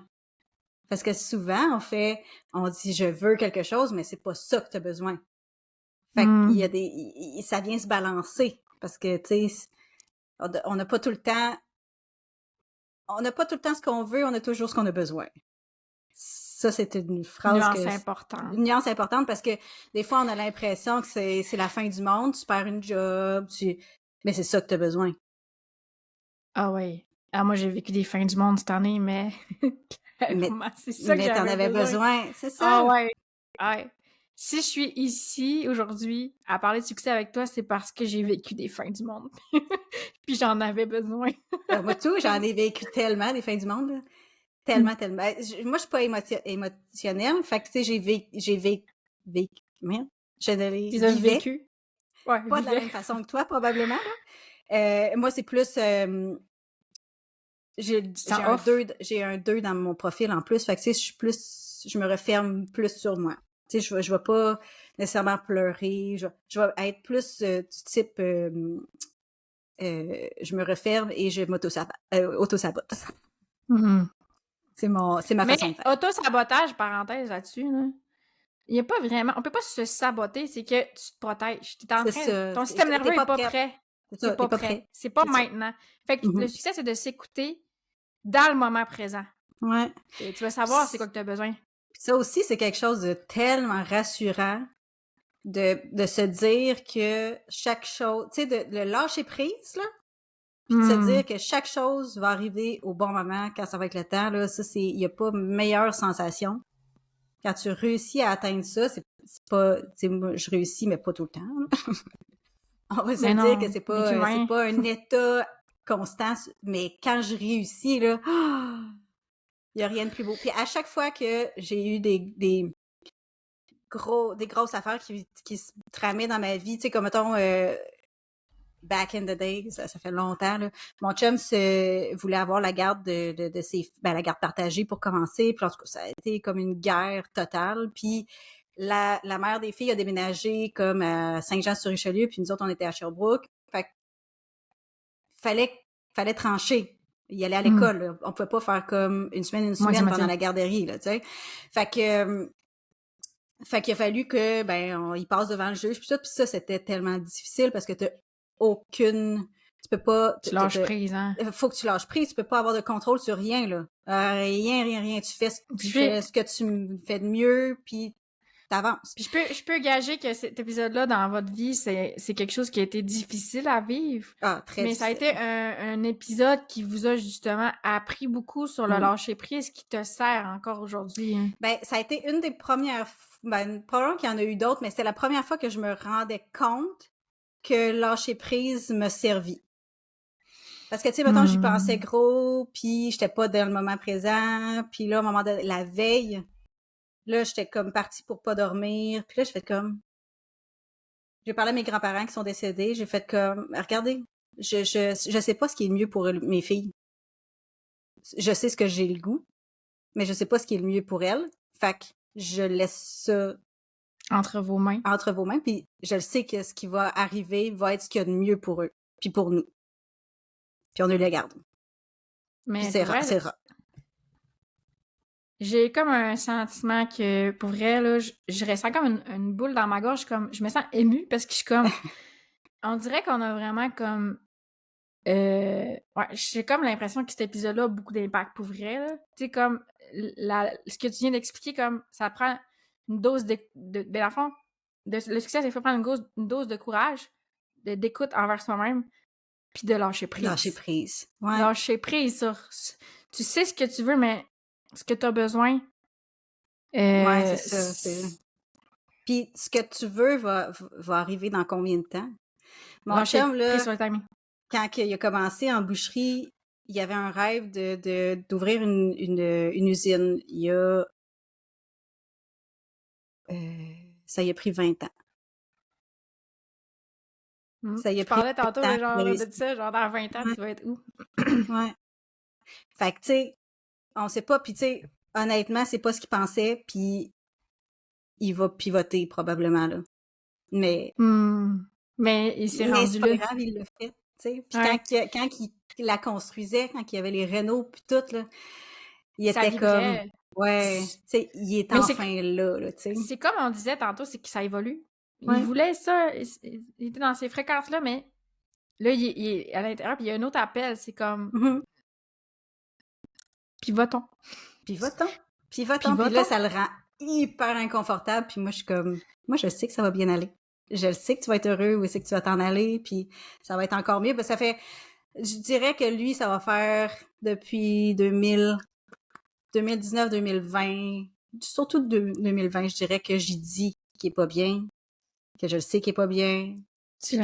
Speaker 1: Parce que souvent on dit je veux quelque chose, mais c'est pas ça que t'as besoin. Fait qu'il y a ça vient se balancer parce que tu sais, on n'a pas tout le temps. On n'a pas tout le temps ce qu'on veut, on a toujours ce qu'on a besoin. Ça, c'est une phrase
Speaker 2: une
Speaker 1: nuance importante parce que des fois, on a l'impression que c'est la fin du monde, tu perds une job, mais c'est ça que tu as besoin.
Speaker 2: Ah oui. Ah, moi, j'ai vécu des fins du monde cette année, mais c'est ça que
Speaker 1: t'en avais besoin. C'est ça.
Speaker 2: Ah ouais. Ouais. Si je suis ici aujourd'hui à parler de succès avec toi, c'est parce que j'ai vécu des fins du monde. Puis j'en avais besoin.
Speaker 1: Moi, tout, j'en ai vécu tellement des fins du monde, là. Tellement. Moi, je suis pas émotionnelle. Fait que, tu sais, j'ai vécu. Je ne
Speaker 2: vécu. Ouais,
Speaker 1: pas de la même façon que toi, probablement. Moi, c'est plus... j'ai un 2 dans mon profil en plus. Fait que, tu sais, je me referme plus sur moi. Tu sais, je vais pas nécessairement pleurer. Je vais être plus du type... je me referme et je m'auto-sabote. C'est ma façon de faire.
Speaker 2: Auto-sabotage, parenthèse là-dessus, là. Il n'y a pas vraiment... On peut pas se saboter, c'est que tu te protèges. T'es en train... Ton système nerveux n'est pas prêt. C'est pas prêt. C'est pas maintenant. Fait que le succès, c'est de s'écouter dans le moment présent.
Speaker 1: Ouais.
Speaker 2: Et tu vas savoir c'est quoi que tu as besoin.
Speaker 1: Puis ça aussi, c'est quelque chose de tellement rassurant de se dire que chaque chose... Tu sais, de le lâcher prise, là. Puis de se dire que chaque chose va arriver au bon moment, quand ça va être le temps, là. Ça, il n'y a pas meilleure sensation. Quand tu réussis à atteindre ça, c'est pas... Tu sais, moi, je réussis, mais pas tout le temps, là. On va se dire que c'est pas un état constant, mais quand je réussis, là, il n'y a rien de plus beau. Puis à chaque fois que j'ai eu des grosses affaires qui se tramaient dans ma vie, tu sais, comme mettons, back in the day, ça fait longtemps, là. Mon chum voulait avoir la garde de ses, la garde partagée pour commencer, puis en tout cas, ça a été comme une guerre totale, puis la mère des filles a déménagé comme à Saint-Jean-sur-Richelieu, puis nous autres, on était à Sherbrooke, fait que fallait trancher. Il allait à l'école, là. On pouvait pas faire comme une semaine pendant la garderie, là, tu sais. Fait qu'il a fallu que, il passe devant le juge, puis ça, c'était tellement difficile parce que tu peux pas...
Speaker 2: Tu lâches prise, hein?
Speaker 1: Faut que tu lâches prise, tu peux pas avoir de contrôle sur rien, là. Rien. Tu fais ce que tu fais de mieux, puis t'avances.
Speaker 2: Puis je peux gager que cet épisode-là dans votre vie, c'est quelque chose qui a été difficile à vivre.
Speaker 1: Ah, très
Speaker 2: mais
Speaker 1: difficile.
Speaker 2: Ça a été un épisode qui vous a justement appris beaucoup sur le lâcher-prise qui te sert encore aujourd'hui. Hein.
Speaker 1: Ça a été une des premières... probablement qu'il y en a eu d'autres, mais c'était la première fois que je me rendais compte que lâcher prise me servit. Parce que, tu sais, mettons, j'y pensais gros, puis j'étais pas dans le moment présent, puis là, au moment de la veille, là, j'étais comme partie pour pas dormir, puis là, j'ai fait comme... J'ai parlé à mes grands-parents qui sont décédés, j'ai fait comme, regardez, je sais pas ce qui est le mieux pour mes filles. Je sais ce que j'ai le goût, mais je sais pas ce qui est le mieux pour elles. Fait que je laisse ça
Speaker 2: entre vos mains,
Speaker 1: puis je sais que ce qui va arriver va être ce qu'il y a de mieux pour eux, puis pour nous. Puis on ne les garde.
Speaker 2: Mais
Speaker 1: c'est rare.
Speaker 2: J'ai comme un sentiment que, pour vrai, là, je ressens comme une boule dans ma gorge, comme je me sens émue parce que je suis comme... on dirait qu'on a vraiment comme... j'ai comme l'impression que cet épisode-là a beaucoup d'impact pour vrai, là. Tu sais, comme, ce que tu viens d'expliquer, comme, ça prend une dose ben, à fond, le succès, il faut prendre une dose de courage, d'écoute envers soi-même, puis de lâcher prise.
Speaker 1: Lâcher prise. Ouais.
Speaker 2: Lâcher prise sur... Tu sais ce que tu veux, mais ce que tu as besoin...
Speaker 1: ouais, c'est ça. Puis ce que tu veux va arriver dans combien de temps? Mon chum, là, quand il a commencé en boucherie, il y avait un rêve d'ouvrir une usine. Il y a... ça y a pris 20 ans.
Speaker 2: Ça y a pris 20 ans. Tu parlais tantôt de ça, genre dans 20 ans, tu vas être où?
Speaker 1: Ouais. Fait que, tu sais, on sait pas, puis tu sais, honnêtement, c'est pas ce qu'il pensait, puis il va pivoter probablement, là. Mais
Speaker 2: il s'est rendu là.
Speaker 1: C'est pas grave, il l'a fait, tu sais. Puis quand il la construisait, quand il y avait les rénaux puis tout, là, il était comme... Ouais, tu sais, il est enfin là, tu sais.
Speaker 2: C'est comme on disait tantôt, c'est que ça évolue. Il voulait ça, il était dans ces fréquences-là, mais là, il est à l'intérieur, puis il y a un autre appel, c'est comme... Pivotons. Puis
Speaker 1: là, ça le rend hyper inconfortable, puis moi, je suis comme... Moi, je sais que ça va bien aller. Je le sais que tu vas être heureux, ou c'est que tu vas t'en aller, puis ça va être encore mieux. Ça fait... Je dirais que lui, ça va faire depuis 2019-2020, surtout 2020, je dirais que j'y dis qu'il est pas bien, que je le sais qu'il est pas bien, je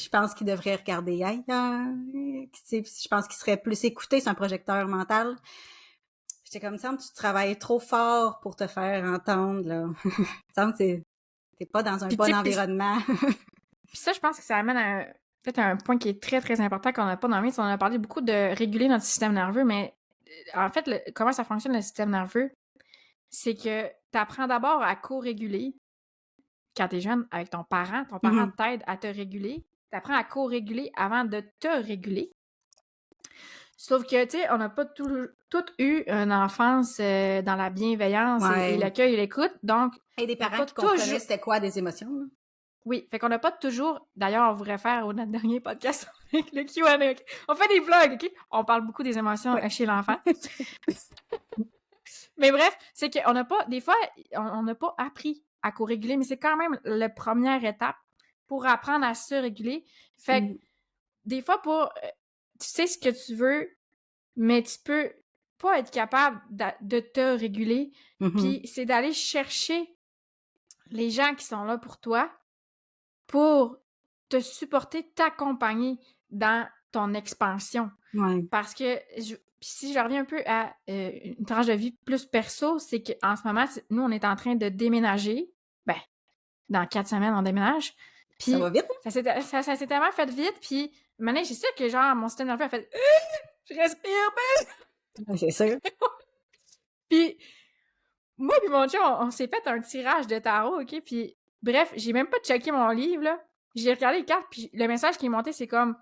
Speaker 1: pense qu'il devrait regarder ailleurs, je pense qu'il serait plus écouté, c'est un projecteur mental. J'étais comme ça, tu travailles trop fort pour te faire entendre, là. Ça t'es pas dans un bon environnement.
Speaker 2: Puis ça, je pense que ça amène peut-être un point qui est très, très important qu'on n'a pas nommé. On a parlé beaucoup de réguler notre système nerveux, mais en fait, comment ça fonctionne le système nerveux, c'est que tu apprends d'abord à co-réguler quand tu es jeune avec ton parent. Ton parent t'aide à te réguler. Tu apprends à co-réguler avant de te réguler. Sauf que, tu sais, on n'a pas toutes eu une enfance dans la bienveillance et l'accueil et l'écoute. Donc,
Speaker 1: et des parents qui comprenaient c'était quoi des émotions. Là.
Speaker 2: Oui, fait qu'on n'a pas toujours... D'ailleurs, on vous réfère au notre dernier podcast avec le Q&A. Okay? On fait des vlogs, OK? On parle beaucoup des émotions chez l'enfant. Mais bref, c'est qu'on n'a pas... Des fois, on n'a pas appris à co-réguler, mais c'est quand même la première étape pour apprendre à se réguler. Fait que, des fois, tu sais ce que tu veux, mais tu peux pas être capable de te réguler. Puis c'est d'aller chercher les gens qui sont là pour toi, pour te supporter, t'accompagner dans ton expansion.
Speaker 1: Ouais.
Speaker 2: Parce que, puis si je reviens un peu à une tranche de vie plus perso, c'est qu'en ce moment, nous, on est en train de déménager. Ben, dans 4 semaines, on déménage. Puis
Speaker 1: Ça va vite, hein?
Speaker 2: ça s'est tellement fait vite, puis maintenant, j'ai sûr que genre, mon système nerveux a fait je respire,
Speaker 1: Ouais, c'est sûr.
Speaker 2: puis moi puis mon chum, on s'est fait un tirage de tarot, OK? Puis bref, j'ai même pas checké mon livre, là. J'ai regardé les cartes, puis le message qui est monté, c'est comme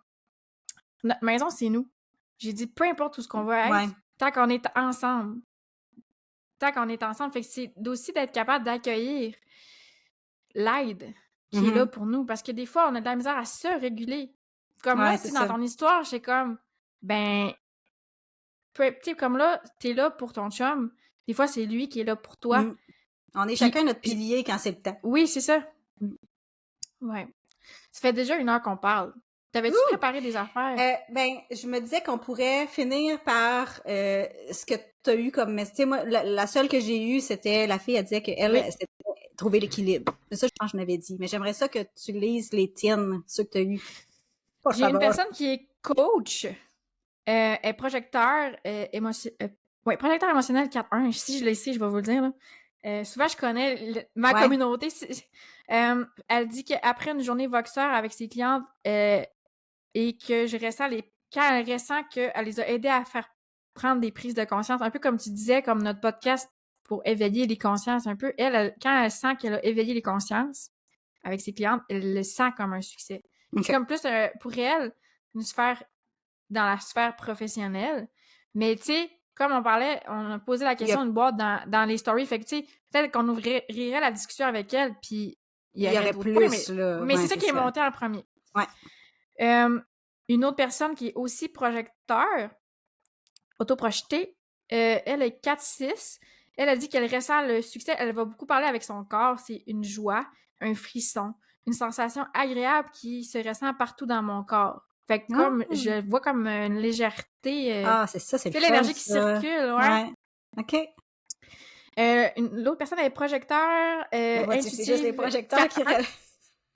Speaker 2: « Notre maison, c'est nous. » J'ai dit « Peu importe où ce qu'on va
Speaker 1: Ouais.
Speaker 2: être, tant qu'on est ensemble. » Tant qu'on est ensemble. Fait que c'est aussi d'être capable d'accueillir l'aide qui est là pour nous. Parce que des fois, on a de la misère à se réguler. Comme là,
Speaker 1: Ouais,
Speaker 2: tu
Speaker 1: c'est
Speaker 2: sais, dans
Speaker 1: ça.
Speaker 2: ton histoire, j'ai comme, ben, tu sais, comme là, t'es là pour ton chum. Des fois, c'est lui qui est là pour toi.
Speaker 1: Mm. On est
Speaker 2: Puis,
Speaker 1: chacun notre pilier quand c'est le temps.
Speaker 2: oui, c'est ça.
Speaker 1: Mm.
Speaker 2: Ouais. Ça fait déjà 1 heure qu'on parle. T'avais-tu préparé des affaires?
Speaker 1: Ben, je me disais qu'on pourrait finir par ce que tu as eu comme message. Tu sais, moi, la seule que j'ai eue, c'était la fille, elle disait qu'elle,
Speaker 2: Oui.
Speaker 1: c'était trouver l'équilibre. C'est ça, je pense que je n'avais dit. Mais j'aimerais ça que tu lises les tiennes, ceux que tu as eus. Por
Speaker 2: J'ai une
Speaker 1: favor.
Speaker 2: personne qui est coach, est projecteur, projecteur émotionnel 4-1. Si je l'ai ici, je vais vous le dire, là. Souvent, je connais ma
Speaker 1: Ouais.
Speaker 2: communauté. Elle dit qu'après une journée Voxer avec ses clientes et que quand elle ressent qu'elle les a aidées à faire prendre des prises de conscience, un peu comme tu disais, comme notre podcast pour éveiller les consciences, un peu, quand elle sent qu'elle a éveillé les consciences avec ses clientes, elle le sent comme un succès.
Speaker 1: OK.
Speaker 2: C'est comme plus pour elle une sphère dans la sphère professionnelle. Mais tu sais, comme on parlait, on a posé la question une boîte dans les stories. Fait que tu sais, peut-être qu'on ouvrirait la discussion avec elle, puis il y aurait d'autres points,
Speaker 1: plus, là.
Speaker 2: mais
Speaker 1: Ouais,
Speaker 2: c'est ça qui est monté en premier.
Speaker 1: Ouais.
Speaker 2: Une autre personne qui est aussi projecteur, autoprojetée, elle est 4-6. Elle a dit qu'elle ressent le succès. Elle va beaucoup parler avec son corps. C'est une joie, un frisson, une sensation agréable qui se ressent partout dans mon corre. Fait que comme je vois comme une légèreté.
Speaker 1: C'est ça, c'est le
Speaker 2: C'est
Speaker 1: fun,
Speaker 2: l'énergie qui
Speaker 1: ça.
Speaker 2: circule, ouais.
Speaker 1: OK.
Speaker 2: L'autre personne elle est projecteur,
Speaker 1: C'est juste les projecteurs qui...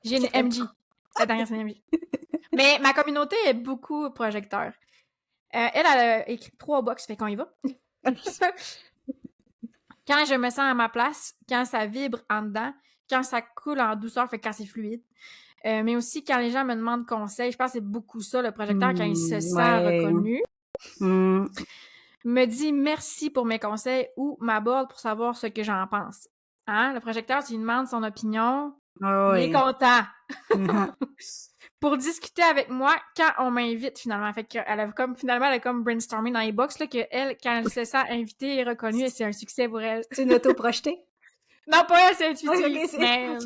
Speaker 2: J'ai une MJ. La dernière, c'est une MJ. Mais ma communauté est beaucoup projecteur. Elle a écrit 3 box, fait qu'on y va. Quand je me sens à ma place, quand ça vibre en dedans, quand ça coule en douceur, fait quand c'est fluide. Mais aussi quand les gens me demandent conseil, je pense que c'est beaucoup ça, le projecteur, quand il se sent reconnu. Me dit merci pour mes conseils ou m'aborde pour savoir ce que j'en pense. Hein? Le projecteur, s'il demande son opinion, il est content. Pour discuter avec moi quand on m'invite, finalement. Fait qu'elle a comme brainstorming dans les box, là, qu'elle, quand elle se sent invitée et reconnue, c'est un succès pour elle.
Speaker 1: C'est une auto-projetée?
Speaker 2: Non, pas elle, c'est intuitif.
Speaker 1: Okay,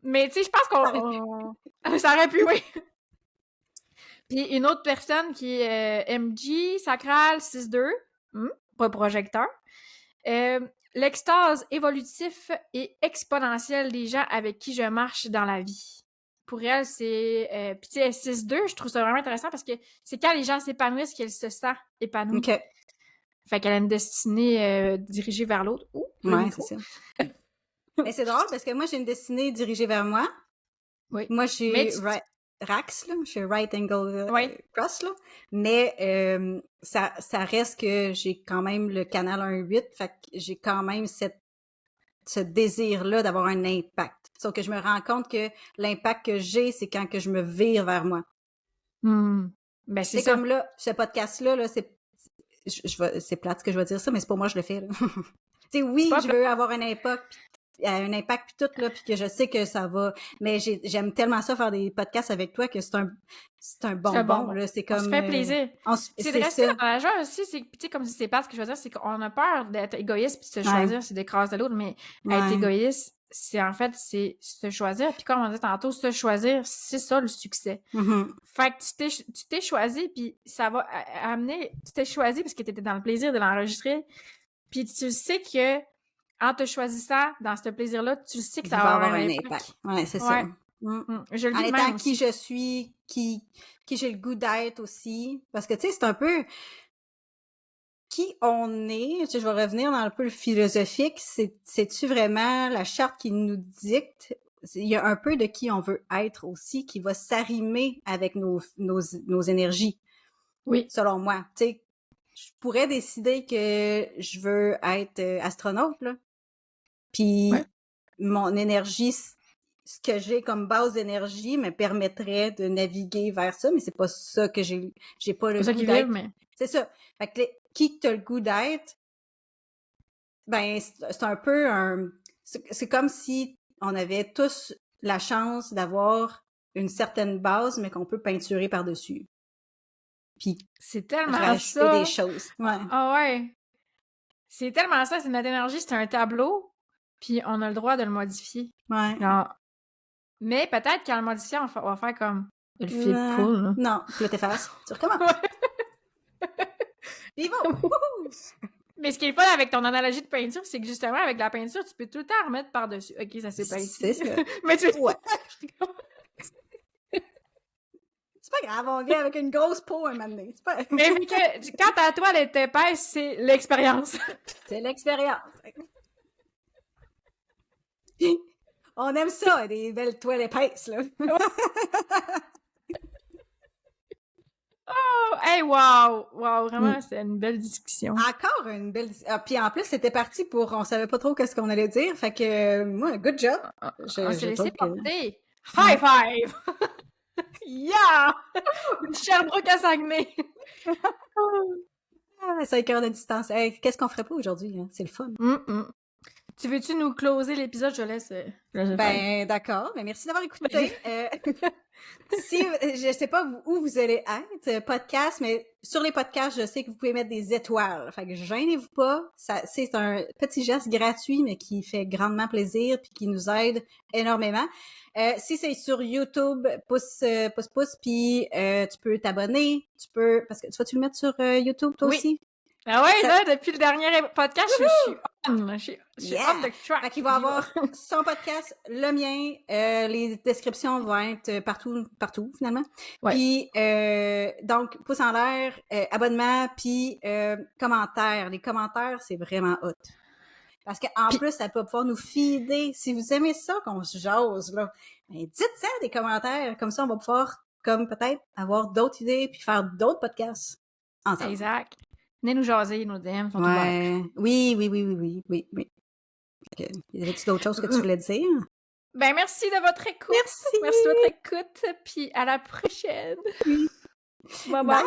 Speaker 2: mais tu sais, je pense qu'on... Ça aurait pu, oui. Puis une autre personne qui est MG, sacral, 6-2, pas projecteur. L'extase évolutif et exponentielle des gens avec qui je marche dans la vie. Pour elle, c'est... Puis tu sais, 6-2, je trouve ça vraiment intéressant parce que c'est quand les gens s'épanouissent qu'elle se sent épanouie.
Speaker 1: OK.
Speaker 2: Fait qu'elle a une destinée dirigée vers l'autre.
Speaker 1: Ouais, c'est ça. Mais c'est drôle parce que moi, j'ai une destinée dirigée vers moi.
Speaker 2: Oui.
Speaker 1: Moi, je suis Rax, là. Je suis right angle cross, là. Mais ça reste que j'ai quand même le canal 1-8. Fait que j'ai quand même ce désir-là d'avoir un impact. Sauf que je me rends compte que l'impact que j'ai, c'est quand que je me vire vers moi.
Speaker 2: Ben, c'est ça.
Speaker 1: Comme là, ce podcast-là, là, c'est plate ce que je vais dire ça, mais c'est pour moi, je le fais, là. Tu sais, oui, je veux avoir un impact, puis tout, là, puis que je sais que ça va, mais j'aime tellement ça faire des podcasts avec toi que c'est un bonbon, là, c'est comme...
Speaker 2: On se fait plaisir. C'est de rester dans la joie aussi, tu sais, comme c'est pas ce que je veux dire, c'est qu'on a peur d'être égoïste puis de se choisir, c'est d'écraser l'autre, mais être égoïste, c'est se choisir, puis comme on dit tantôt, se choisir, c'est ça le succès. Fait que tu t'es choisi, puis ça va amener, tu t'es choisi parce que t'étais dans le plaisir de l'enregistrer, puis tu sais que en te choisissant dans ce plaisir-là, tu sais que ça va avoir un impact.
Speaker 1: Ouais, c'est ça.
Speaker 2: Je le dis
Speaker 1: en étant qui je suis, qui j'ai le goût d'être aussi. Parce que, tu sais, c'est un peu qui on est. Tu sais, je vais revenir dans un peu le philosophique. C'est-tu vraiment la charte qui nous dicte? il y a un peu de qui on veut être aussi qui va s'arrimer avec nos énergies.
Speaker 2: Oui.
Speaker 1: Selon moi. Tu sais, je pourrais décider que je veux être astronaute, là. Puis mon énergie, ce que j'ai comme base d'énergie me permettrait de naviguer vers ça, mais c'est pas ça que j'ai pas le goût d'être.
Speaker 2: Mais...
Speaker 1: C'est ça. Fait que qui t'as le goût d'être, ben c'est un peu c'est comme si on avait tous la chance d'avoir une certaine base, mais qu'on peut peinturer par-dessus. Puis
Speaker 2: c'est tellement
Speaker 1: rajouter
Speaker 2: ça.
Speaker 1: des choses. Ouais.
Speaker 2: Ah ouais. C'est tellement ça, c'est notre énergie, c'est un tableau, puis on a le droit de le modifier.
Speaker 1: Ouais.
Speaker 2: Genre, mais peut-être qu'en le modifiant, on va faire comme le fil poule, là.
Speaker 1: Non, puis là t'effaces, tu recommences. Vivo!
Speaker 2: Mais ce qui est le fun avec ton analogie de peinture, c'est que justement, avec la peinture, tu peux tout le temps remettre par-dessus. OK, ça s'est peinté.
Speaker 1: C'est ça.
Speaker 2: Mais tu...
Speaker 1: Ouais. C'est pas grave, on vient avec une grosse peau un moment donné. C'est pas...
Speaker 2: Mais vu que quand ta toile est épaisse, c'est l'expérience.
Speaker 1: C'est l'expérience. On aime ça, des belles toiles épaisses, là.
Speaker 2: Oh! Hey, wow! Wow, vraiment, c'était une belle discussion.
Speaker 1: Encore une belle... puis en plus, c'était parti pour... On savait pas trop qu'est-ce qu'on allait dire, fait que, moi, good job.
Speaker 2: On s'est laissé porter.
Speaker 1: Que...
Speaker 2: High five! Yeah! Sherbrooke à Saguenay!
Speaker 1: Ah, 5 heures de distance. Hey, qu'est-ce qu'on ferait pas aujourd'hui? Hein? C'est le fun.
Speaker 2: Tu veux-tu nous closer l'épisode? Je laisse
Speaker 1: ben, d'accord. Mais merci d'avoir écouté. Si, je sais pas où vous allez être, podcast, mais sur les podcasts, je sais que vous pouvez mettre des étoiles. Fait que gênez-vous pas. C'est un petit geste gratuit, mais qui fait grandement plaisir puis qui nous aide énormément. Si c'est sur YouTube, pouce, puis tu peux t'abonner. Parce que tu vas-tu le mettre sur YouTube, toi aussi?
Speaker 2: Ah ouais, là, depuis le dernier podcast, je suis on. Je suis on the track.
Speaker 1: Fait qu'il va avoir son podcast, le mien, les descriptions vont être partout, finalement. Ouais. Puis, donc, pouce en l'air, abonnement, puis commentaires. Les commentaires, c'est vraiment hot. Parce qu'en plus, ça peut pouvoir nous feeder. Si vous aimez ça, qu'on se jase, là, ben, dites ça des commentaires. Comme ça, on va pouvoir, comme peut-être, avoir d'autres idées puis faire d'autres podcasts ensemble.
Speaker 2: Exact. Venez nous jaser, nos DM sont ouverts.
Speaker 1: Oui. Y avait-tu d'autres choses que tu voulais dire?
Speaker 2: Ben, merci de votre écoute. Merci de votre écoute, puis à la prochaine.
Speaker 1: Oui.
Speaker 2: Bye.